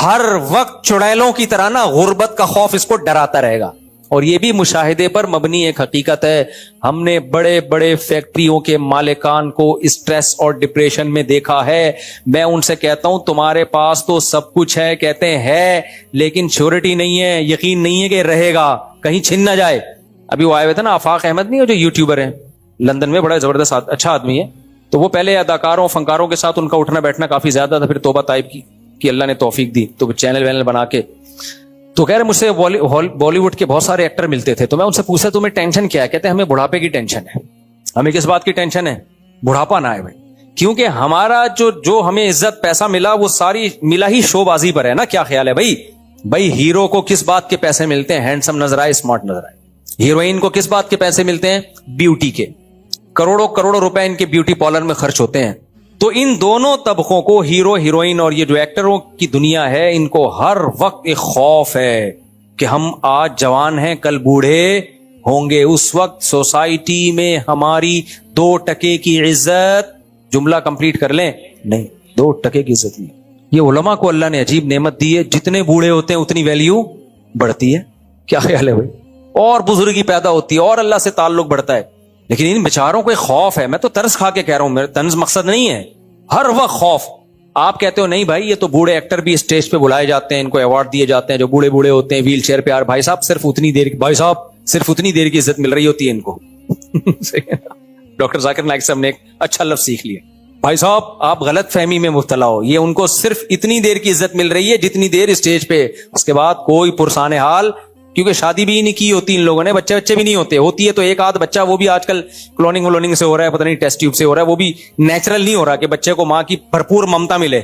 ہر وقت چڑیلوں کی طرح نا غربت کا خوف اس کو ڈراتا رہے گا. اور یہ بھی مشاہدے پر مبنی ایک حقیقت ہے. ہم نے بڑے بڑے فیکٹریوں کے مالکان کو اسٹریس اور ڈپریشن میں دیکھا ہے. میں ان سے کہتا ہوں تمہارے پاس تو سب کچھ ہے، کہتے ہیں لیکن شیورٹی نہیں ہے، یقین نہیں ہے کہ رہے گا، کہیں چھن نہ جائے. ابھی وہ آئے ہوئے تھے نا آفاق احمد، نہیں ہو جو یوٹیوبر ہیں لندن میں، بڑا زبردست اچھا آدمی ہے. تو وہ پہلے اداکاروں فنکاروں کے ساتھ ان کا اٹھنا بیٹھنا کافی زیادہ تھا، پھر توبہ طائب کی اللہ نے توفیق دی تو چینل وینل بنا کے. تو کہہ رہے مجھ سے بالی ووڈ کے بہت سارے ایکٹر ملتے تھے، تو میں ان سے پوچھا تمہیں ٹینشن کیا ہے؟ کہتے ہیں ہمیں بڑھاپے کی ٹینشن ہے. ہمیں کس بات کی ٹینشن ہے؟ بڑھاپا نہ آئے بھائی. کیونکہ ہمارا جو ہمیں عزت پیسہ ملا وہ ساری ملا ہی شو بازی پر ہے نا. کیا خیال ہے بھائی ہیرو کو کس بات کے پیسے ملتے ہیں؟ ہینڈسم نظر آئے, اسمارٹ نظر آئے. ہیروئن کو کس بات کے پیسے ملتے ہیں؟ بیوٹی کے. کروڑوں روپے ان کے بیوٹی پارلر میں خرچ ہوتے ہیں. تو ان دونوں طبقوں کو, ہیرو ہیروئن اور یہ جو ایکٹروں کی دنیا ہے, ان کو ہر وقت ایک خوف ہے کہ ہم آج جوان ہیں کل بوڑھے ہوں گے. اس وقت سوسائٹی میں ہماری 2% کی عزت, جملہ کمپلیٹ کر لیں, نہیں 2% کی عزت نہیں. یہ علماء کو اللہ نے عجیب نعمت دی ہے, جتنے بوڑھے ہوتے ہیں اتنی ویلیو بڑھتی ہے. کیا خیال ہے بھائی؟ اور بزرگی پیدا ہوتی ہے اور اللہ سے تعلق بڑھتا ہے. لیکن ان بیچاروں کو ایک خوف ہے. میں تو ترس کھا کے کہہ رہا ہوں, میرا طنز مقصد نہیں ہے, ہر وقت خوف. آپ کہتے ہو نہیں بھائی یہ تو بوڑھے ایکٹر بھی اسٹیج پہ بلائے جاتے ہیں, ان کو ایوارڈ دیے جاتے ہیں جو بوڑھے ہوتے ہیں ویل چیئر پہ. یار بھائی صاحب صرف اتنی دیر کی عزت مل رہی ہوتی ہے ان کو. ڈاکٹر ذاکر نائک صاحب نے ایک اچھا لفظ سیکھ لیا, بھائی صاحب آپ غلط فہمی میں مبتلا ہو, یہ ان کو صرف اتنی دیر کی عزت مل رہی ہے جتنی دیر اسٹیج پہ, اس کے بعد کوئی پرسان حال. کیونکہ شادی بھی نہیں کی ہوتی ان لوگوں نے, بچے بھی نہیں ہوتے, ہوتی ہے تو ایک آدھ بچہ, وہ بھی آج کل کلوننگ سے ہو رہا ہے, پتہ نہیں ٹیسٹ ٹیوب سے ہو رہا ہے, وہ بھی نیچرل نہیں ہو رہا کہ بچے کو ماں کی بھرپور ممتا ملے.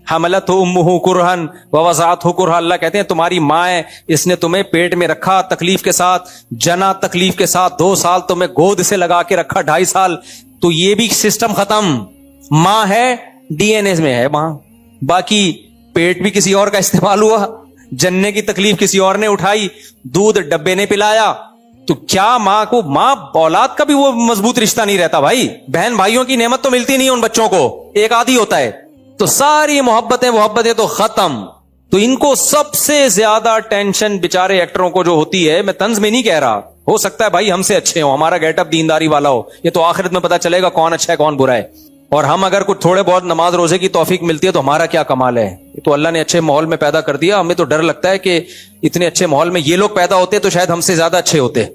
حملت امہ کرہن ووضعتہ کرہا, اللہ کہتے ہیں تمہاری ماں ہے, اس نے تمہیں پیٹ میں رکھا تکلیف کے ساتھ, جنا تکلیف کے ساتھ, 2 سال تمہیں گود سے لگا کے رکھا, 2.5 سال, تو یہ بھی سسٹم ختم. ماں ہے ڈی این اے میں ہے ماں, باقی پیٹ بھی کسی اور کا استعمال ہوا, جننے کی تکلیف کسی اور نے اٹھائی, دودھ ڈبے نے پلایا. تو کیا ماں اولاد کا بھی وہ مضبوط رشتہ نہیں رہتا بھائی؟ بہن بھائیوں کی نعمت تو ملتی نہیں ان بچوں کو, ایک آدھی ہوتا ہے, تو ساری محبتیں تو ختم. تو ان کو سب سے زیادہ ٹینشن بیچارے ایکٹروں کو جو ہوتی ہے, میں طنز میں نہیں کہہ رہا, ہو سکتا ہے بھائی ہم سے اچھے ہوں, ہمارا گیٹ اپ دینداری والا ہو, یہ تو آخرت میں پتا چلے گا کون اچھا ہے کون برا ہے. اور ہم اگر کچھ تھوڑے بہت نماز روزے کی توفیق ملتی ہے تو ہمارا کیا کمال ہے. تو اللہ نے اچھے ماحول میں پیدا کر دیا, ہمیں تو ڈر لگتا ہے کہ اتنے اچھے ماحول میں یہ لوگ پیدا ہوتے تو شاید ہم سے زیادہ اچھے ہوتے.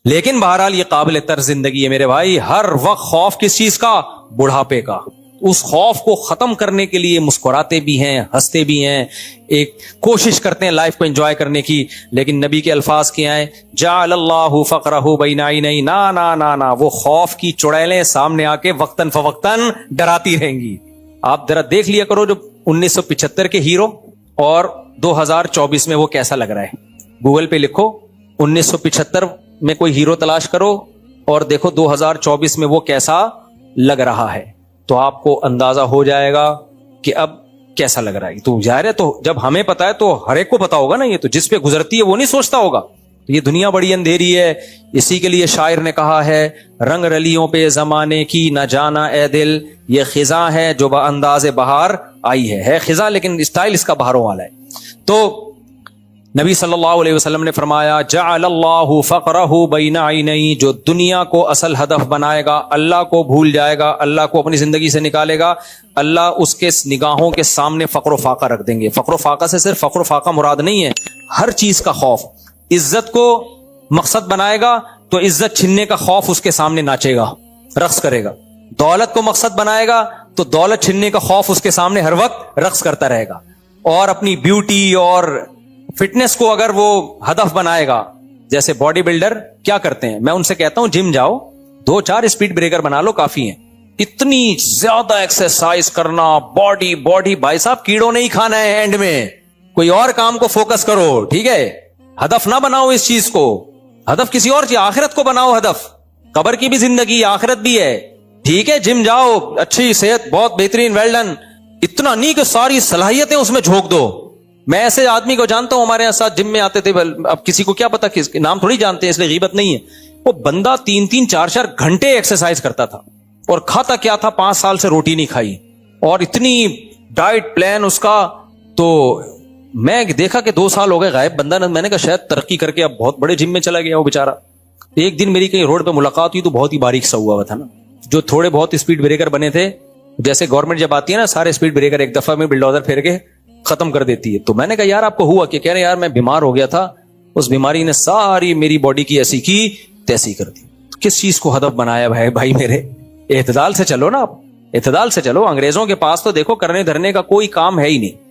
لیکن بہرحال یہ قابل طرز زندگی ہے میرے بھائی. ہر وقت خوف کس چیز کا؟ بڑھاپے کا. اس خوف کو ختم کرنے کے لیے مسکراتے بھی ہیں, ہنستے بھی ہیں, ایک کوشش کرتے ہیں لائف کو انجوائے کرنے کی. لیکن نبی کے الفاظ کیا ہیں؟ جعل اللہ فقرہ بین عینیہ, نا نا نا نا, وہ خوف کی چڑیلیں سامنے آ کے وقتاً فوقتاً ڈراتی رہیں گی. آپ ذرا دیکھ لیا کرو جو 1975 کے ہیرو اور 2024 میں وہ کیسا لگ رہا ہے. گوگل پہ لکھو 1975 میں کوئی ہیرو تلاش کرو اور دیکھو 2024 میں وہ کیسا لگ رہا ہے, تو آپ کو اندازہ ہو جائے گا کہ اب کیسا لگ رہا ہے. تو ظاہر ہے تو جب ہمیں پتا ہے تو ہر ایک کو پتا ہوگا نا, یہ تو جس پہ گزرتی ہے وہ نہیں سوچتا ہوگا. تو یہ دنیا بڑی اندھیری ہے. اسی کے لیے شاعر نے کہا ہے, رنگ رلیوں پہ زمانے کی نہ جانا اے دل, یہ خزاں ہے جو با انداز بہار آئی ہے خزاں لیکن اسٹائل اس کا بہاروں والا ہے. تو نبی صلی اللہ علیہ وسلم نے فرمایا جعل اللہ فقرہ بین عینیہ, جو دنیا کو اصل ہدف بنائے گا, اللہ کو بھول جائے گا, اللہ کو اپنی زندگی سے نکالے گا, اللہ اس کے نگاہوں کے سامنے فقر و فاقہ رکھ دیں گے. فقر و فاقہ سے صرف فقر و فاقہ مراد نہیں ہے, ہر چیز کا خوف. عزت کو مقصد بنائے گا تو عزت چھننے کا خوف اس کے سامنے ناچے گا, رقص کرے گا. دولت کو مقصد بنائے گا تو دولت چھننے کا خوف اس کے سامنے ہر وقت رقص کرتا رہے گا. اور اپنی بیوٹی اور فٹنس کو اگر وہ ہدف بنائے گا, جیسے باڈی بلڈر کیا کرتے ہیں, میں ان سے کہتا ہوں جم جاؤ, 2-4 اسپیڈ بریکر بنا لو کافی ہیں. اتنی زیادہ ایکسرسائز کرنا, باڈی بھائی صاحب کیڑوں نہیں کھانا ہے, اینڈ میں کوئی اور کام کو فوکس کرو, ٹھیک ہے. ہدف نہ بناؤ اس چیز کو, ہدف کسی اور چیز, آخرت کو بناؤ ہدف. قبر کی بھی زندگی آخرت بھی ہے, ٹھیک ہے. جم جاؤ, اچھی صحت, بہت بہترین, ویل ڈن. اتنا نہیں کہ ساری صلاحیتیں اس میں جھونک دو. میں ایسے آدمی کو جانتا ہوں, ہمارے ساتھ جم میں آتے تھے, اب کسی کو کیا پتا, کس کے نام تھوڑی جانتے ہیں اس لیے غیبت نہیں ہے. وہ بندہ 3-4 گھنٹے ایکسرسائز کرتا تھا اور کھاتا کیا تھا, 5 سال سے روٹی نہیں کھائی, اور اتنی ڈائٹ پلان اس کا. تو میں دیکھا کہ 2 سال ہو گئے غائب بندہ, میں نے کہا شاید ترقی کر کے اب بہت بڑے جم میں چلا گیا وہ بیچارہ. ایک دن میری کہیں روڈ پہ ملاقات ہوئی تو بہت ہی باریک سا ہوا تھا نا, جو تھوڑے بہت اسپیڈ بریکر بنے تھے, جیسے گورنمنٹ جب آتی ہے نا سارے اسپیڈ بریکر ایک دفعہ میں بلڈوزر پھیر کے ختم کر دیتی ہے. تو میں نے کہا یار آپ کو ہوا کہ, کہہ رہے یار میں بیمار ہو گیا تھا, اس بیماری نے ساری میری باڈی کی ایسی کی تیسی کر دی. کس چیز کو ہدف بنایا بھائی میرے؟ اعتدال سے چلو نا, آپ اعتدال سے چلو. انگریزوں کے پاس تو دیکھو کرنے دھرنے کا کوئی کام ہے ہی نہیں.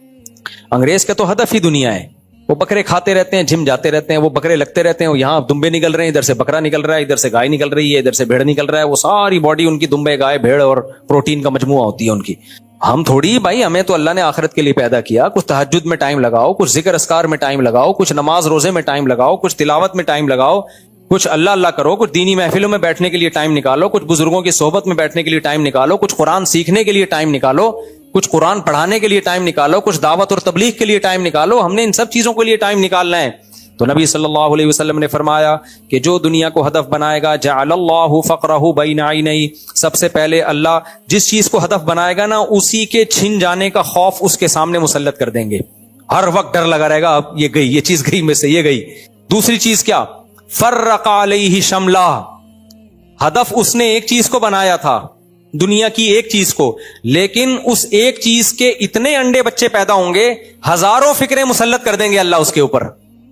انگریز کا تو ہدف ہی دنیا ہے, وہ بکرے کھاتے رہتے ہیں, جم جاتے رہتے ہیں, وہ بکرے لگتے رہتے ہیں, وہ یہاں دمبے نکل رہے ہیں, ادھر سے بکرا نکل رہا ہے, ادھر سے گائے نکل رہی ہے, ادھر سے بھیڑ نکل رہا ہے, وہ ساری باڈی ان کی دمبے, گائے, بھیڑ اور پروٹین کا مجموعہ ہوتی ہے ان کی. ہم تھوڑی بھائی, ہمیں تو اللہ نے آخرت کے لیے پیدا کیا. کچھ تہجد میں ٹائم لگاؤ, کچھ ذکر اذکار میں ٹائم لگاؤ, کچھ نماز روزے میں ٹائم لگاؤ, کچھ تلاوت میں ٹائم لگاؤ, کچھ اللہ اللہ کرو, کچھ دینی محفلوں میں بیٹھنے کے لیے ٹائم نکالو, کچھ بزرگوں کی صحبت میں بیٹھنے کے لیے ٹائم نکالو, کچھ قرآن سیکھنے کے لیے ٹائم نکالو, کچھ قرآن پڑھانے کے لیے ٹائم نکالو, کچھ دعوت اور تبلیغ کے لیے ٹائم نکالو. ہم نے ان سب چیزوں کے لیے ٹائم نکالنا ہے. تو نبی صلی اللہ علیہ وسلم نے فرمایا کہ جو دنیا کو ہدف بنائے گا, جعل اللہ فقرہ بین عینیہ, سب سے پہلے اللہ جس چیز کو ہدف بنائے گا نا, اسی کے چھن جانے کا خوف اس کے سامنے مسلط کر دیں گے. ہر وقت ڈر لگا رہے گا, اب یہ گئی, یہ چیز گئی میں سے, یہ گئی. دوسری چیز کیا, فرق علیہ شملہ, ہدف اس نے ایک چیز کو بنایا تھا, دنیا کی ایک چیز کو, لیکن اس ایک چیز کے اتنے انڈے بچے پیدا ہوں گے, ہزاروں فکریں مسلط کر دیں گے اللہ اس کے اوپر,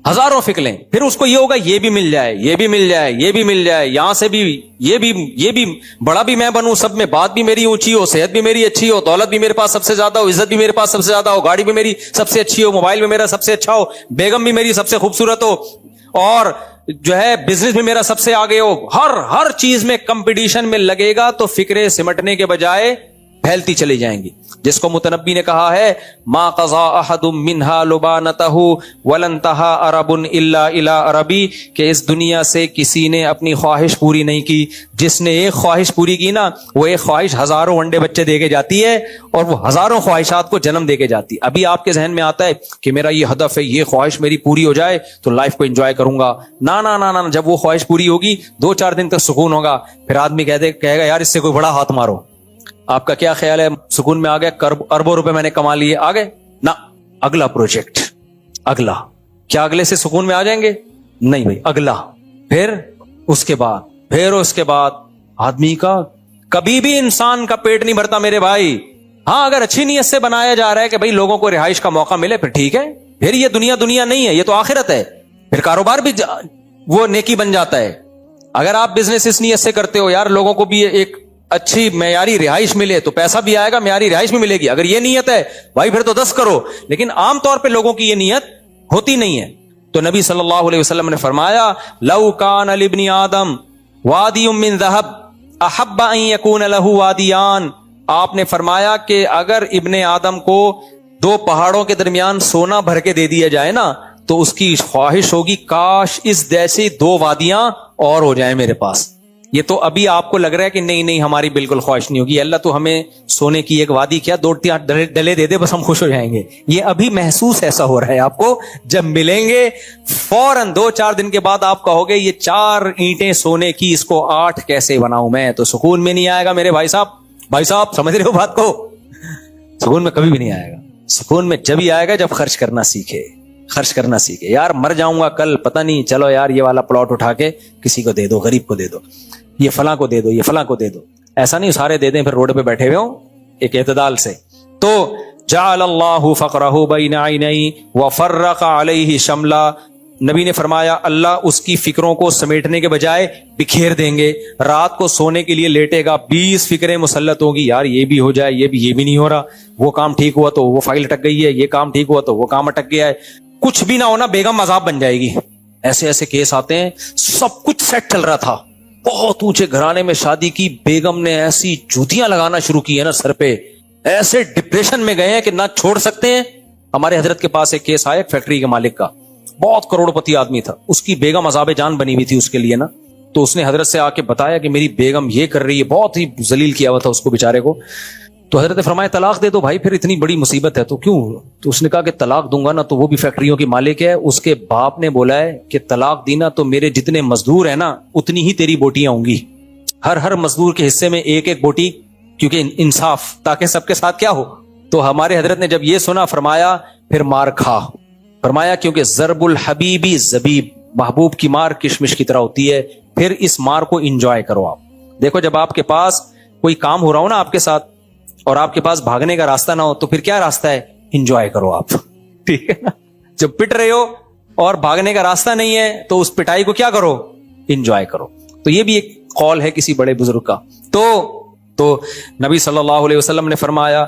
ہزاروں فکریں. پھر اس کو یہ ہوگا یہ بھی مل جائے, یہ بھی مل جائے, یہ بھی مل جائے, یہاں سے بھی یہ بھی بڑا بھی میں بنوں, سب میں بات بھی میری اونچی ہو, صحت بھی میری اچھی ہو, دولت بھی میرے پاس سب سے زیادہ ہو, عزت بھی میرے پاس سب سے زیادہ ہو, گاڑی بھی میری سب سے اچھی ہو, موبائل بھی میرا سب سے اچھا ہو, بیگم بھی میری سب سے خوبصورت ہو, اور جو ہے بزنس بھی میرا سب سے آگے ہو. ہر چیز میں کمپٹیشن میں لگے گا تو فکریں سمٹنے کے بجائے پھیلتی چلی جائیں گی. جس کو متنبی نے کہا ہے, ما قضا احد منها لبانته ولن انتهى عرب الا الى عربی, کہ اس دنیا سے کسی نے اپنی خواہش پوری نہیں کی. جس نے ایک خواہش پوری کی نا, وہ ایک خواہش ہزاروں انڈے بچے دے کے جاتی ہے, اور وہ ہزاروں خواہشات کو جنم دے کے جاتی. ابھی آپ کے ذہن میں آتا ہے کہ میرا یہ ہدف ہے, یہ خواہش میری پوری ہو جائے تو لائف کو انجوائے کروں گا. نا نا نا نا, جب وہ خواہش پوری ہوگی 2-4 دن تک سکون ہوگا, پھر آدمی کہے گا یار اس سے کوئی بڑا ہاتھ مارو. آپ کا کیا خیال ہے, سکون میں آ گیا, اربوں روپے میں نے کما لیے, آگے نا اگلا پروجیکٹ, اگلا. کیا اگلے سے سکون میں آ جائیں گے؟ نہیں بھائی, اگلا, پھر اس کے بعد آدمی کا کبھی بھی انسان کا پیٹ نہیں بھرتا میرے بھائی. ہاں اگر اچھی نیت سے بنایا جا رہا ہے کہ بھائی لوگوں کو رہائش کا موقع ملے, پھر ٹھیک ہے, پھر یہ دنیا نہیں ہے, یہ تو آخرت ہے. پھر کاروبار بھی وہ نیکی بن جاتا ہے. اگر آپ بزنس اس نیت سے کرتے ہو یار لوگوں کو بھی ایک اچھی معیاری رہائش ملے تو پیسہ بھی آئے گا, معیاری رہائش بھی ملے گی, اگر یہ نیت ہے بھائی پھر تو 10 کرو. لیکن عام طور پہ لوگوں کی یہ نیت ہوتی نہیں ہے. تو نبی صلی اللہ علیہ وسلم نے فرمایا, لو کان لابن آدم وادی من ذهب احب ان يكون له وادیان. آپ نے فرمایا کہ اگر ابن آدم کو 2 پہاڑوں کے درمیان سونا بھر کے دے دیا جائے نا, تو اس کی خواہش ہوگی کاش اس جیسی 2 وادیاں اور ہو جائیں میرے پاس. یہ تو ابھی آپ کو لگ رہا ہے کہ نہیں ہماری بالکل خواہش نہیں ہوگی, اللہ تو ہمیں سونے کی ایک وادی کیا 2-3 ڈلے دے دے بس ہم خوش ہو جائیں گے. یہ ابھی محسوس ایسا ہو رہا ہے آپ کو, جب ملیں گے فوراً 2-4 دن کے بعد آپ کہو گے یہ 4 اینٹیں سونے کی, اس کو 8 کیسے بناؤں میں. تو سکون میں نہیں آئے گا میرے بھائی صاحب سمجھ رہے ہو بات کو, سکون میں کبھی بھی نہیں آئے گا. سکون میں جب ہی آئے گا جب خرچ کرنا سیکھے. یار مر جاؤں گا کل, پتہ نہیں, چلو یار یہ والا پلاٹ اٹھا کے کسی کو دے دو, غریب کو دے دو, یہ فلاں کو دے دو, یہ فلاں کو دے دو. ایسا نہیں سارے دے دیں پھر روڈ پہ بیٹھے ہوئے ہوں, ایک اعتدال سے. تو جعل اللہ فقرہ بین عینیہ وفرق علیہ شملہ, نبی نے فرمایا اللہ اس کی فکروں کو سمیٹنے کے بجائے بکھیر دیں گے. رات کو سونے کے لیے لیٹے گا, 20 فکریں مسلط ہوگی, یار یہ بھی ہو جائے, یہ بھی نہیں ہو رہا, وہ کام ٹھیک ہوا تو وہ فائل اٹک گئی ہے, یہ کام ٹھیک ہوا تو وہ کام اٹک گیا ہے. کچھ بھی نہ ہونا بیگم عذاب بن جائے گی. ایسے کیس آتے ہیں, سب کچھ سیٹ چل رہا تھا, بہت اونچے گھرانے میں شادی کی, بیگم نے ایسی جوتیاں لگانا شروع کی ہے نا سر پہ, ایسے ڈپریشن میں گئے ہیں کہ نہ چھوڑ سکتے ہیں. ہمارے حضرت کے پاس ایک کیس آیا فیکٹری کے مالک کا, بہت کروڑ پتی آدمی تھا, اس کی بیگم عذاب جان بنی ہوئی تھی اس کے لیے نا. تو اس نے حضرت سے آ کے بتایا کہ میری بیگم یہ کر رہی ہے, بہت ہی ذلیل کیا ہوا تھا اس کو بیچارے کو. تو حضرت نے فرمایا طلاق دے دو بھائی, پھر اتنی بڑی مصیبت ہے تو کیوں. تو اس نے کہا کہ طلاق دوں گا نا تو وہ بھی فیکٹریوں کی مالک ہے, اس کے باپ نے بولا ہے کہ طلاق دینا تو میرے جتنے مزدور ہیں نا اتنی ہی تیری بوٹیاں ہوں گی, ہر مزدور کے حصے میں ایک بوٹی, کیونکہ انصاف, تاکہ سب کے ساتھ کیا ہو. تو ہمارے حضرت نے جب یہ سنا فرمایا پھر مار کھا, فرمایا کیونکہ ضرب الحبیبی زبیب, محبوب کی مار کشمش کی طرح ہوتی ہے, پھر اس مار کو انجوائے کرو. آپ دیکھو جب آپ کے پاس کوئی کام ہو رہا ہو نا آپ کے ساتھ, اور آپ کے پاس بھاگنے کا راستہ نہ ہو, تو پھر کیا راستہ ہے, انجوائے کرو آپ, ٹھیک ہے نا. جب پٹ رہے ہو اور بھاگنے کا راستہ نہیں ہے تو اس پٹائی کو کیا کرو, انجوائے کرو. تو یہ بھی ایک قول ہے کسی بڑے بزرگ کا. تو نبی صلی اللہ علیہ وسلم نے فرمایا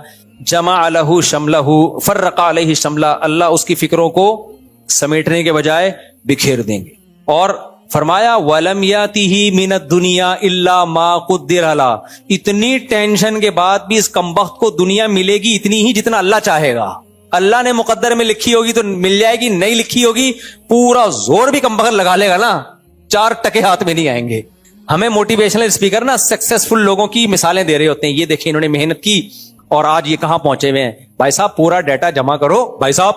جمع لہ شملہ فرق علیہ شملہ, اللہ اس کی فکروں کو سمیٹنے کے بجائے بکھیر دیں گے. اور فرمایا وَلَمْ يَأْتِهِ مِنَ الدُّنْيَا إِلَّا مَا قُدِّرَ لَهُ, اتنی ٹینشن کے بعد بھی اس کمبخت کو دنیا ملے گی اتنی ہی جتنا اللہ چاہے گا. اللہ نے مقدر میں لکھی ہوگی تو مل جائے گی, نہیں لکھی ہوگی پورا زور بھی کمبخت لگا لے گا نا, 4 ٹکے ہاتھ میں نہیں آئیں گے. ہمیں موٹیویشنل اسپیکر نا سکسیسفل لوگوں کی مثالیں دے رہے ہوتے ہیں, یہ دیکھیں انہوں نے محنت کی اور آج یہ کہاں پہنچے ہوئے ہیں. بھائی صاحب پورا ڈیٹا جمع کرو, بھائی صاحب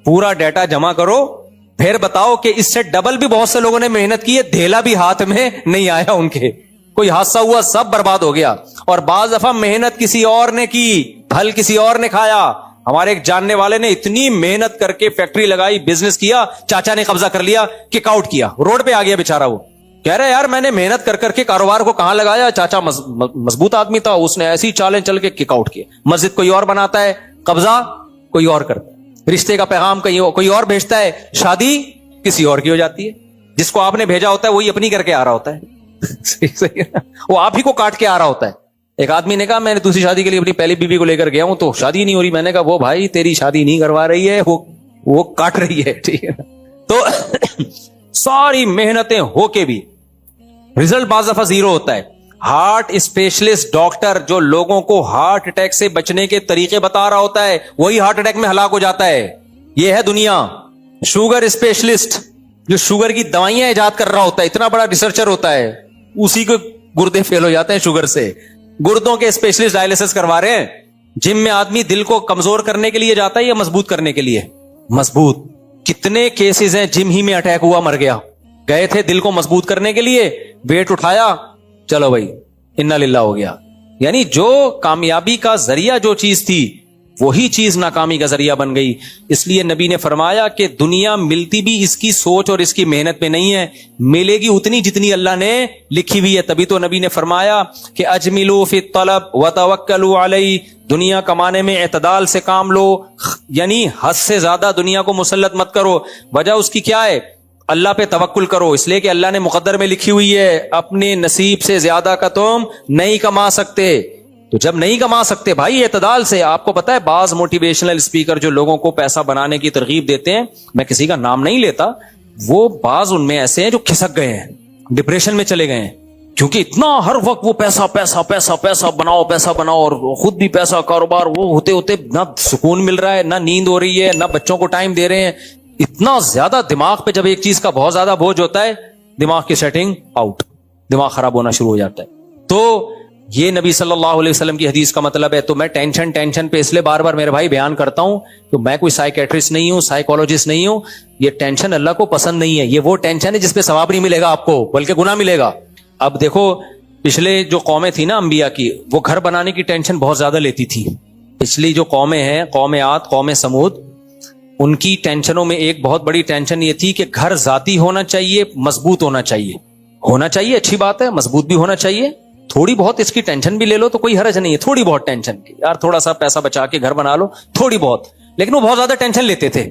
پورا ڈیٹا جمع کرو, پھر بتاؤ کہ اس سے ڈبل بھی بہت سے لوگوں نے محنت کی ہے, دھیلا بھی ہاتھ میں نہیں آیا ان کے, کوئی حادثہ ہوا سب برباد ہو گیا. اور بعض دفعہ محنت کسی اور نے کی, پھل کسی اور نے کھایا. ہمارے ایک جاننے والے نے اتنی محنت کر کے فیکٹری لگائی, بزنس کیا, چاچا نے قبضہ کر لیا, کک آؤٹ کیا, روڈ پہ آ گیا بیچارہ. وہ کہہ رہے یار میں نے محنت کر کے کاروبار کو کہاں لگایا, چاچا مضبوط آدمی تھا, اس نے ایسی چالیں چل کے کک آؤٹ کیا. مسجد کوئی اور بناتا ہے, قبضہ کوئی اور کرتا ہے, رشتے کا پیغام کوئی اور بھیجتا ہے, شادی کسی اور کی ہو جاتی ہے. جس کو آپ نے بھیجا ہوتا ہے وہی اپنی کر کے آ رہا ہوتا ہے. وہ آپ ہی کو کاٹ کے آ رہا ہوتا ہے. ایک آدمی نے کہا میں نے دوسری شادی کے لیے اپنی پہلی بیوی کو لے کر گیا ہوں تو شادی نہیں ہو رہی. میں نے کہا وہ بھائی تیری شادی نہیں کروا رہی ہے, وہ کاٹ رہی ہے. ٹھیک ہے, تو ساری محنتیں ہو کے بھی رزلٹ بعض دفعہ زیرو ہوتا ہے. ہارٹ اسپیشلسٹ ڈاکٹر جو لوگوں کو ہارٹ اٹیک سے بچنے کے طریقے بتا رہا ہوتا ہے وہی ہارٹ اٹیک میں ہلاک ہو جاتا ہے. یہ ہے دنیا. شوگر اسپیشلسٹ جو شوگر کی دوائیاں ایجاد کر رہا ہوتا ہے, اتنا بڑا ریسرچر ہوتا ہے, اسی کو گردے فیل ہو جاتے ہیں شوگر سے. گردوں کے اسپیشلسٹ ڈائلیسس کروا رہے ہیں. جم میں آدمی دل کو کمزور کرنے کے لیے جاتا ہے یا مضبوط کرنے کے لیے؟ مضبوط. کتنے کیسز ہیں جم ہی میں اٹیک ہوا مر گیا, گئے تھے دل کو مضبوط کرنے کے لیے, ویٹ اٹھایا, چلو بھائی انا للہ ہو گیا. یعنی جو کامیابی کا ذریعہ جو چیز تھی وہی چیز ناکامی کا ذریعہ بن گئی. اس لیے نبی نے فرمایا کہ دنیا ملتی بھی اس کی سوچ اور اس کی محنت میں نہیں ہے, ملے گی اتنی جتنی اللہ نے لکھی ہوئی ہے. تبھی تو نبی نے فرمایا کہ اجملوا فی الطلب وتوکلوا علیہ, دنیا کمانے میں اعتدال سے کام لو, یعنی حد سے زیادہ دنیا کو مسلط مت کرو. وجہ اس کی کیا ہے؟ اللہ پہ توکل کرو, اس لیے کہ اللہ نے مقدر میں لکھی ہوئی ہے اپنے نصیب سے زیادہ کا تم نہیں کما سکتے. تو جب نہیں کما سکتے بھائی اعتدال سے. آپ کو پتا ہے بعض موٹیویشنل اسپیکر جو لوگوں کو پیسہ بنانے کی ترغیب دیتے ہیں, میں کسی کا نام نہیں لیتا, وہ بعض ان میں ایسے ہیں جو کھسک گئے ہیں, ڈپریشن میں چلے گئے ہیں, کیونکہ اتنا ہر وقت وہ پیسہ پیسہ پیسہ پیسہ بناؤ پیسہ بناؤ, اور خود بھی پیسہ کاروبار, وہ ہوتے ہوتے نہ سکون مل رہا ہے, نہ نیند ہو رہی ہے, نہ بچوں کو ٹائم دے رہے ہیں. اتنا زیادہ دماغ پہ جب ایک چیز کا بہت زیادہ بوجھ ہوتا ہے, دماغ کی سیٹنگ آؤٹ, دماغ خراب ہونا شروع ہو جاتا ہے. تو یہ نبی صلی اللہ علیہ وسلم کی حدیث کا مطلب ہے. تو میں ٹینشن پہ اس لیے بار بار میرے بھائی بیان کرتا ہوں کہ میں کوئی سائیکیٹرسٹ نہیں ہوں, سائیکولوجسٹ نہیں ہوں. یہ ٹینشن اللہ کو پسند نہیں ہے. یہ وہ ٹینشن ہے جس پہ ثواب نہیں ملے گا آپ کو, بلکہ گناہ ملے گا. اب دیکھو پچھلے جو قومیں تھی نا انبیاء کی, وہ گھر بنانے کی ٹینشن بہت زیادہ لیتی تھی. پچھلی جو قومیں ہیں, قوم عاد, قوم سمود, ان کی ٹینشنوں میں ایک بہت بڑی ٹینشن یہ تھی کہ گھر ذاتی ہونا چاہیے, مضبوط ہونا چاہیے. ہونا چاہیے اچھی بات ہے, مضبوط بھی ہونا چاہیے. تھوڑی بہت اس کی ٹینشن بھی لے لو تو کوئی حرج نہیں ہے, تھوڑی بہت ٹینشن کی, یار تھوڑا سا پیسہ بچا کے گھر بنا لو, تھوڑی بہت. لیکن وہ بہت زیادہ ٹینشن لیتے تھے,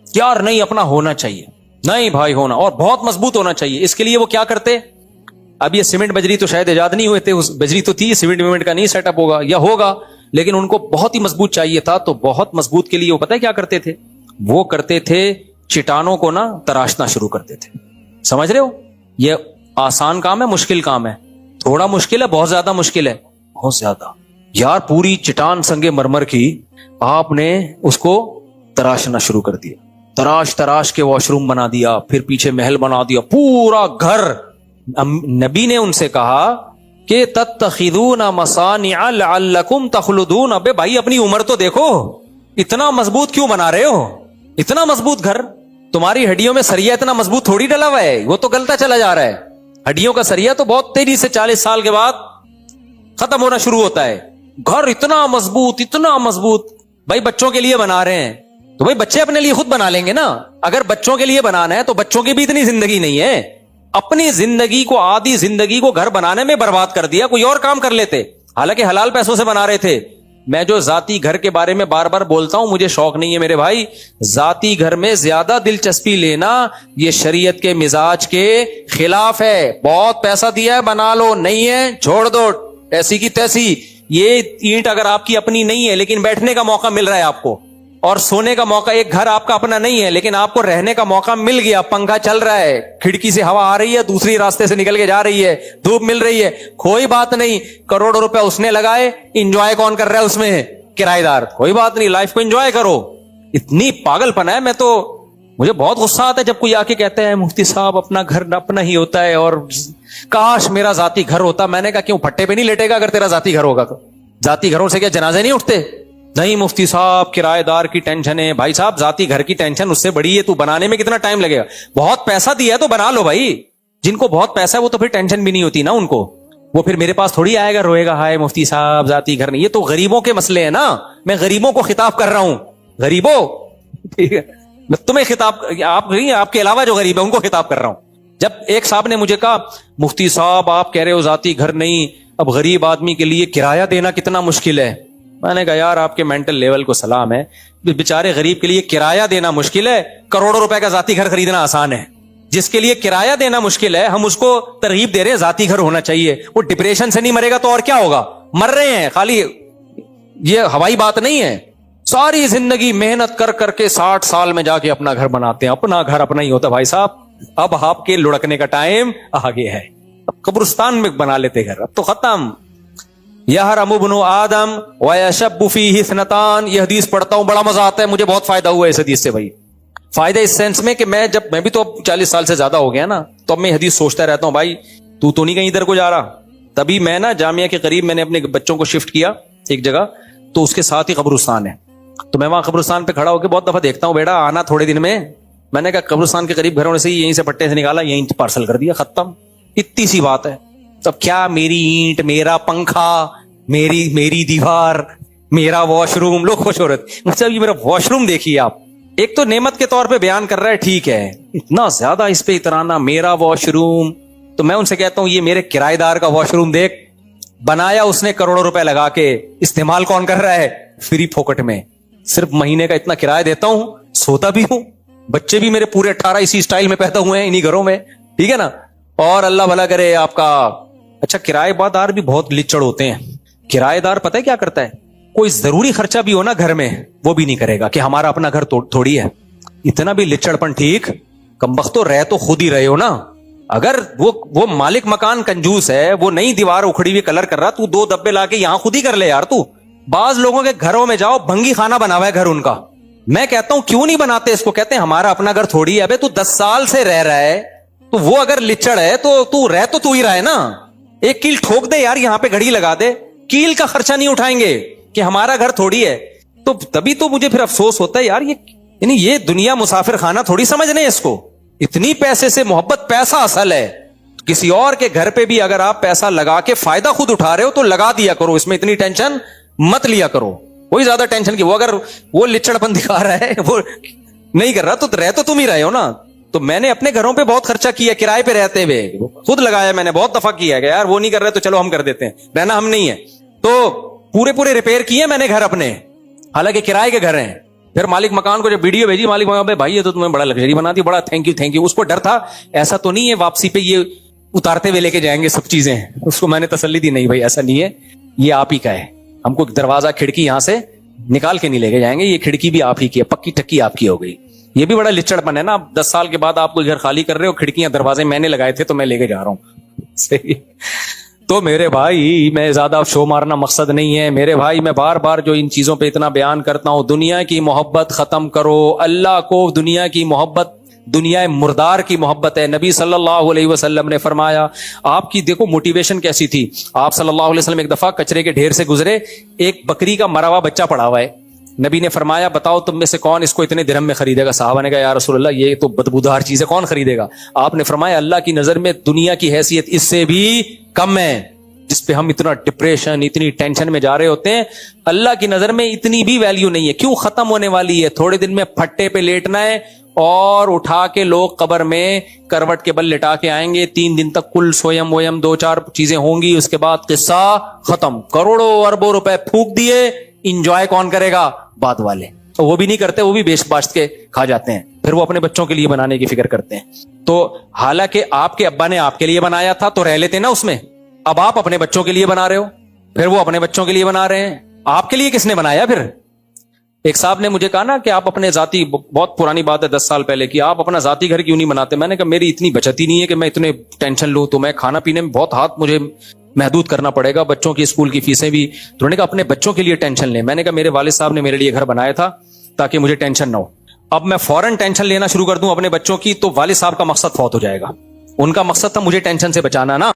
یار نہیں اپنا ہونا چاہیے, نہیں بھائی ہونا, اور بہت مضبوط ہونا چاہیے. اس کے لیے وہ کیا کرتے, اب یہ سیمنٹ بجری تو شاید ایجاد نہیں ہوئے تھے, اس بجری تو تھی, سیمنٹ ویمنٹ کا نہیں سیٹ اپ ہوگا یا ہوگا, لیکن ان کو بہت ہی مضبوط چاہیے تھا. تو بہت مضبوط کے لیے وہ پتہ ہے کیا کرتے تھے, وہ کرتے تھے چٹانوں کو نا تراشنا شروع کرتے تھے. سمجھ رہے ہو, یہ آسان کام ہے مشکل کام ہے؟ تھوڑا مشکل ہے, بہت زیادہ مشکل ہے, بہت زیادہ. یار پوری چٹان سنگ مرمر کی آپ نے اس کو تراشنا شروع کر دیا, تراش کے واش روم بنا دیا, پھر پیچھے محل بنا دیا, پورا گھر. نبی نے ان سے کہا کہ تتخذون مصانع لعلکم تخلدون. ابے بھائی اپنی عمر تو دیکھو, اتنا مضبوط کیوں بنا رہے ہو, اتنا مضبوط گھر. تمہاری ہڈیوں میں سریا اتنا مضبوط تھوڑی ڈلا ہوا ہے, وہ تو گلتا چلا جا رہا ہے. ہڈیوں کا سریا تو بہت تیزی سے 40 سال کے بعد ختم ہونا شروع ہوتا ہے. گھر اتنا مضبوط, اتنا مضبوط. بھائی بچوں کے لیے بنا رہے ہیں تو بھائی بچے اپنے لیے خود بنا لیں گے نا. اگر بچوں کے لیے بنانا ہے تو بچوں کی بھی اتنی زندگی نہیں ہے. اپنی زندگی کو, آدھی زندگی کو گھر بنانے میں برباد کر دیا, کوئی اور کام کر لیتے, حالانکہ حلال پیسوں سے بنا رہے تھے. میں جو ذاتی گھر کے بارے میں بار بار بولتا ہوں, مجھے شوق نہیں ہے میرے بھائی. ذاتی گھر میں زیادہ دلچسپی لینا یہ شریعت کے مزاج کے خلاف ہے. بہت پیسہ دیا ہے بنا لو, نہیں ہے چھوڑ دو ایسی کی تیسی. یہ اینٹ اگر آپ کی اپنی نہیں ہے لیکن بیٹھنے کا موقع مل رہا ہے آپ کو, اور سونے کا موقع, ایک گھر آپ کا اپنا نہیں ہے لیکن آپ کو رہنے کا موقع مل گیا, پنکھا چل رہا ہے, کھڑکی سے ہوا آ رہی ہے, دوسری راستے سے نکل کے جا رہی ہے, دھوپ مل رہی ہے, کوئی بات نہیں, کروڑوں روپے اس نے لگائے, انجوائے کون کر رہا ہے اس میں؟ کرایہ دار. کوئی بات نہیں, لائف کو انجوائے کرو. اتنی پاگل پنا ہے. میں تو, مجھے بہت غصہ آتا ہے جب کوئی آ کے کہتے ہیں مفتی صاحب اپنا گھر اپنا ہی ہوتا ہے اور کاش میرا ذاتی گھر ہوتا. میں نے کہا کیوں, پھٹے پہ نہیں لیٹے گا اگر تیرا ذاتی گھر ہوگا تو؟ ذاتی گھروں سے کیا جنازے نہیں اٹھتے؟ نہیں مفتی صاحب کرایہ دار کی ٹینشن ہے. بھائی صاحب ذاتی گھر کی ٹینشن اس سے بڑی ہے, تو بنانے میں کتنا ٹائم لگے گا؟ بہت پیسہ دیا ہے تو بنا لو بھائی. جن کو بہت پیسہ ہے وہ تو پھر ٹینشن بھی نہیں ہوتی نا ان کو, وہ پھر میرے پاس تھوڑی آئے گا روئے گا ہائے مفتی صاحب ذاتی گھر نہیں. یہ تو غریبوں کے مسئلے ہیں نا, میں غریبوں کو خطاب کر رہا ہوں. غریبوں, ٹھیک ہے, میں تمہیں خطاب, آپ نہیں, آپ کے علاوہ جو غریب ہے ان کو خطاب کر رہا ہوں. جب ایک صاحب نے مجھے کہا مفتی صاحب آپ کہہ رہے ہو ذاتی گھر نہیں, اب غریب آدمی کے لیے کرایہ دینا کتنا مشکل ہے. میں نے کہا یار آپ کے مینٹل لیول کو سلام ہے, بیچارے غریب کے لیے کرایہ دینا مشکل ہے, کروڑوں روپے کا ذاتی گھر خریدنا آسان ہے. جس کے لیے کرایہ دینا مشکل ہے ہم اس کو ترغیب دے رہے ہیں ذاتی گھر ہونا چاہیے. وہ ڈپریشن سے نہیں مرے گا تو اور کیا ہوگا؟ مر رہے ہیں خالی, یہ ہوائی بات نہیں ہے. ساری زندگی محنت کر کر کے 60 سال میں جا کے اپنا گھر بناتے ہیں. اپنا گھر اپنا ہی ہوتا بھائی صاحب. اب آپ کے لڑکنے کا ٹائم آگے ہے, اب قبرستان میں بنا لیتے گھر, اب تو ختم. یحرم ابن آدم ویشب فیہ اثنتان, یہ حدیث پڑھتا ہوں بڑا مزہ آتا ہے مجھے, بہت فائدہ ہوا ہے اس حدیث سے بھائی. فائدہ اس سینس میں کہ میں بھی تو اب 40 سال سے زیادہ ہو گیا نا, تو اب میں حدیث سوچتا رہتا ہوں بھائی تو نہیں کہیں ادھر کو جا رہا. تبھی میں نا جامعہ کے قریب میں نے اپنے بچوں کو شفٹ کیا ایک جگہ, تو اس کے ساتھ ہی قبرستان ہے. تو میں وہاں قبرستان پہ کھڑا ہو کے بہت دفعہ دیکھتا ہوں بیٹا آنا تھوڑے دن میں. میں نے کہا قبرستان کے قریب گھروں سے یہیں سے پٹے سے نکالا, یہیں پارسل کر دیا, ختم. اتنی سی بات ہے. تب کیا میری اینٹ, میرا پنکھا, میری دیوار, میرا واش روم, لوگ خوش ہو رہے تھے مجھ سے. یہ میرا واش روم دیکھیے آپ, ایک تو نعمت کے طور پہ بیان کر رہا ہے ٹھیک ہے, اتنا زیادہ اس پہ اترانا میرا واش روم. تو میں ان سے کہتا ہوں یہ میرے کرایہ دار کا واش روم دیکھ, بنایا اس نے کروڑوں روپے لگا کے, استعمال کون کر رہا ہے؟ فری پھوکٹ میں. صرف مہینے کا اتنا کرایہ دیتا ہوں, سوتا بھی ہوں, بچے بھی میرے پورے 18 اسی سٹائل میں پیدا ہوئے ہیں انہی گھروں میں, ٹھیک ہے نا. اور اللہ بھلا کرے آپ کا. اچھا کرایہ دار بھی بہت لچڑ ہوتے ہیں. کرایہ دار پتہ ہے کیا کرتا ہے؟ کوئی ضروری خرچہ بھی ہو نا گھر میں وہ بھی نہیں کرے گا کہ ہمارا اپنا گھر تھوڑی ہے. اتنا بھی لچڑ پن ٹھیک, کمبختو رہ تو خود ہی رہے ہو نا. اگر وہ مالک مکان کنجوس ہے, وہ نئی دیوار اکھڑی ہوئی کلر کر رہا, تو 2 ڈبے لا کے یہاں خود ہی کر لے یار. تو بعض لوگوں کے گھروں میں جاؤ, بھنگی خانہ بنا ہوا ہے گھر ان کا. میں کہتا ہوں کیوں نہیں بناتے اس کو؟ کہتے ہیں ہمارا اپنا گھر تھوڑی ہے. ابے تو 10 سال سے رہ رہا ہے, تو وہ اگر لچڑ ہے تو رہ تو ہی رہا ہے نا. ایک کیل ٹھوک دے یار, یہاں پہ گھڑی لگا دے, کیل کا خرچہ نہیں اٹھائیں گے کہ ہمارا گھر تھوڑی ہے. تو تبھی تو مجھے پھر افسوس ہوتا ہے یار, یہ دنیا مسافر خانہ تھوڑی سمجھ رہے ہیں اس کو. اتنی پیسے سے محبت, پیسہ اصل ہے. کسی اور کے گھر پہ بھی اگر آپ پیسہ لگا کے فائدہ خود اٹھا رہے ہو تو لگا دیا کرو, اس میں اتنی ٹینشن مت لیا کرو. کوئی زیادہ ٹینشن کی, وہ اگر وہ لچڑپن دکھا رہا ہے, وہ نہیں کر رہا, تو رہ تو تم ہی رہے ہو نا. تو میں نے اپنے گھروں پہ بہت خرچہ کیا, کرائے پہ رہتے ہوئے خود لگایا, میں نے بہت دفعہ کیا کہ یار وہ نہیں کر رہے تو چلو ہم کر دیتے ہیں, رہنا ہم نہیں ہے. تو پورے ریپیئر کیے میں نے گھر اپنے, حالانکہ کرائے کے گھر ہیں. پھر مالک مکان کو جب ویڈیو بھیجی, مالک مکان بھائی یہ تو تمہیں بڑا لگژری بنا دی, بڑا تھینک یو. اس کو ڈر تھا ایسا تو نہیں ہے واپسی پہ یہ اتارتے ہوئے لے کے جائیں گے سب چیزیں. اس کو میں نے تسلی دی, نہیں بھائی ایسا نہیں ہے, یہ آپ ہی کا ہے. ہم کو دروازہ کھڑکی یہاں سے نکال کے نہیں لے کے جائیں گے, یہ کھڑکی بھی آپ ہی کی ہے, پکی ٹکی آپ کی ہو گئی. یہ بھی بڑا لچڑ پن ہے نا. 10 سال کے بعد آپ کو گھر خالی کر رہے ہو, کھڑکیاں دروازے میں نے لگائے تھے تو میں لے کے جا رہا ہوں. صحیح. تو میرے بھائی میں زیادہ شو مارنا مقصد نہیں ہے میرے بھائی. میں بار بار جو ان چیزوں پہ اتنا بیان کرتا ہوں, دنیا کی محبت ختم کرو. اللہ کو دنیا کی محبت دنیا مردار کی محبت ہے. نبی صلی اللہ علیہ وسلم نے فرمایا, آپ کی دیکھو موٹیویشن کیسی تھی. آپ صلی اللہ علیہ وسلم ایک دفعہ کچرے کے ڈھیر سے گزرے, ایک بکری کا مرا ہوا بچہ پڑا ہوا ہے. نبی نے فرمایا بتاؤ تم میں سے کون اس کو اتنے درہم میں خریدے گا؟ صحابہ نے کہا یا رسول اللہ یہ تو بدبودار چیز ہے, کون خریدے گا؟ آپ نے فرمایا اللہ کی نظر میں دنیا کی حیثیت اس سے بھی کم ہے, جس پہ ہم اتنا ڈپریشن اتنی ٹینشن میں جا رہے ہوتے ہیں. اللہ کی نظر میں اتنی بھی ویلیو نہیں ہے. کیوں؟ ختم ہونے والی ہے. تھوڑے دن میں پھٹے پہ لیٹنا ہے اور اٹھا کے لوگ قبر میں کروٹ کے بل لٹا کے آئیں گے. 3 دن تک کل سویم ویم 2-4 چیزیں ہوں گی, اس کے بعد قصہ ختم. کروڑوں اربوں روپے پھونک دیے, انجوائے کون کرے گا؟ بعد والے. تو وہ بھی نہیں کرتے, وہ بھی بیش باشت کے کھا جاتے ہیں. پھر وہ اپنے بچوں کے لیے بنانے کی فکر کرتے ہیں. تو حالانکہ آپ کے ابا نے آپ کے لیے بنایا تھا تو رہ لیتے نا اس میں. اب آپ اپنے بچوں کے لیے بنا رہے ہو, پھر وہ اپنے بچوں کے لیے بنا رہے ہیں. آپ کے لیے کس نے بنایا پھر؟ ایک صاحب نے مجھے کہا نا کہ آپ اپنے ذاتی، بہت پرانی بات ہے 10 سال پہلے کی، آپ اپنا ذاتی گھر کیوں نہیں بناتے؟ میں نے کہا میری اتنی بچت ہی نہیں ہے کہ میں اتنے ٹینشن لوں، تو میں کھانا پینے میں بہت ہاتھ مجھے محدود کرنا پڑے گا، بچوں کی اسکول کی فیسیں بھی۔ تو انہوں نے کہا اپنے بچوں کے لیے ٹینشن لیں۔ میں نے کہا میرے والد صاحب نے میرے لیے گھر بنایا تھا تاکہ مجھے ٹینشن نہ ہو، اب میں فوراً ٹینشن لینا شروع کر دوں اپنے بچوں کی تو والد صاحب کا مقصد فوت ہو جائے گا۔ ان کا مقصد تھا مجھے ٹینشن سے بچانا نا۔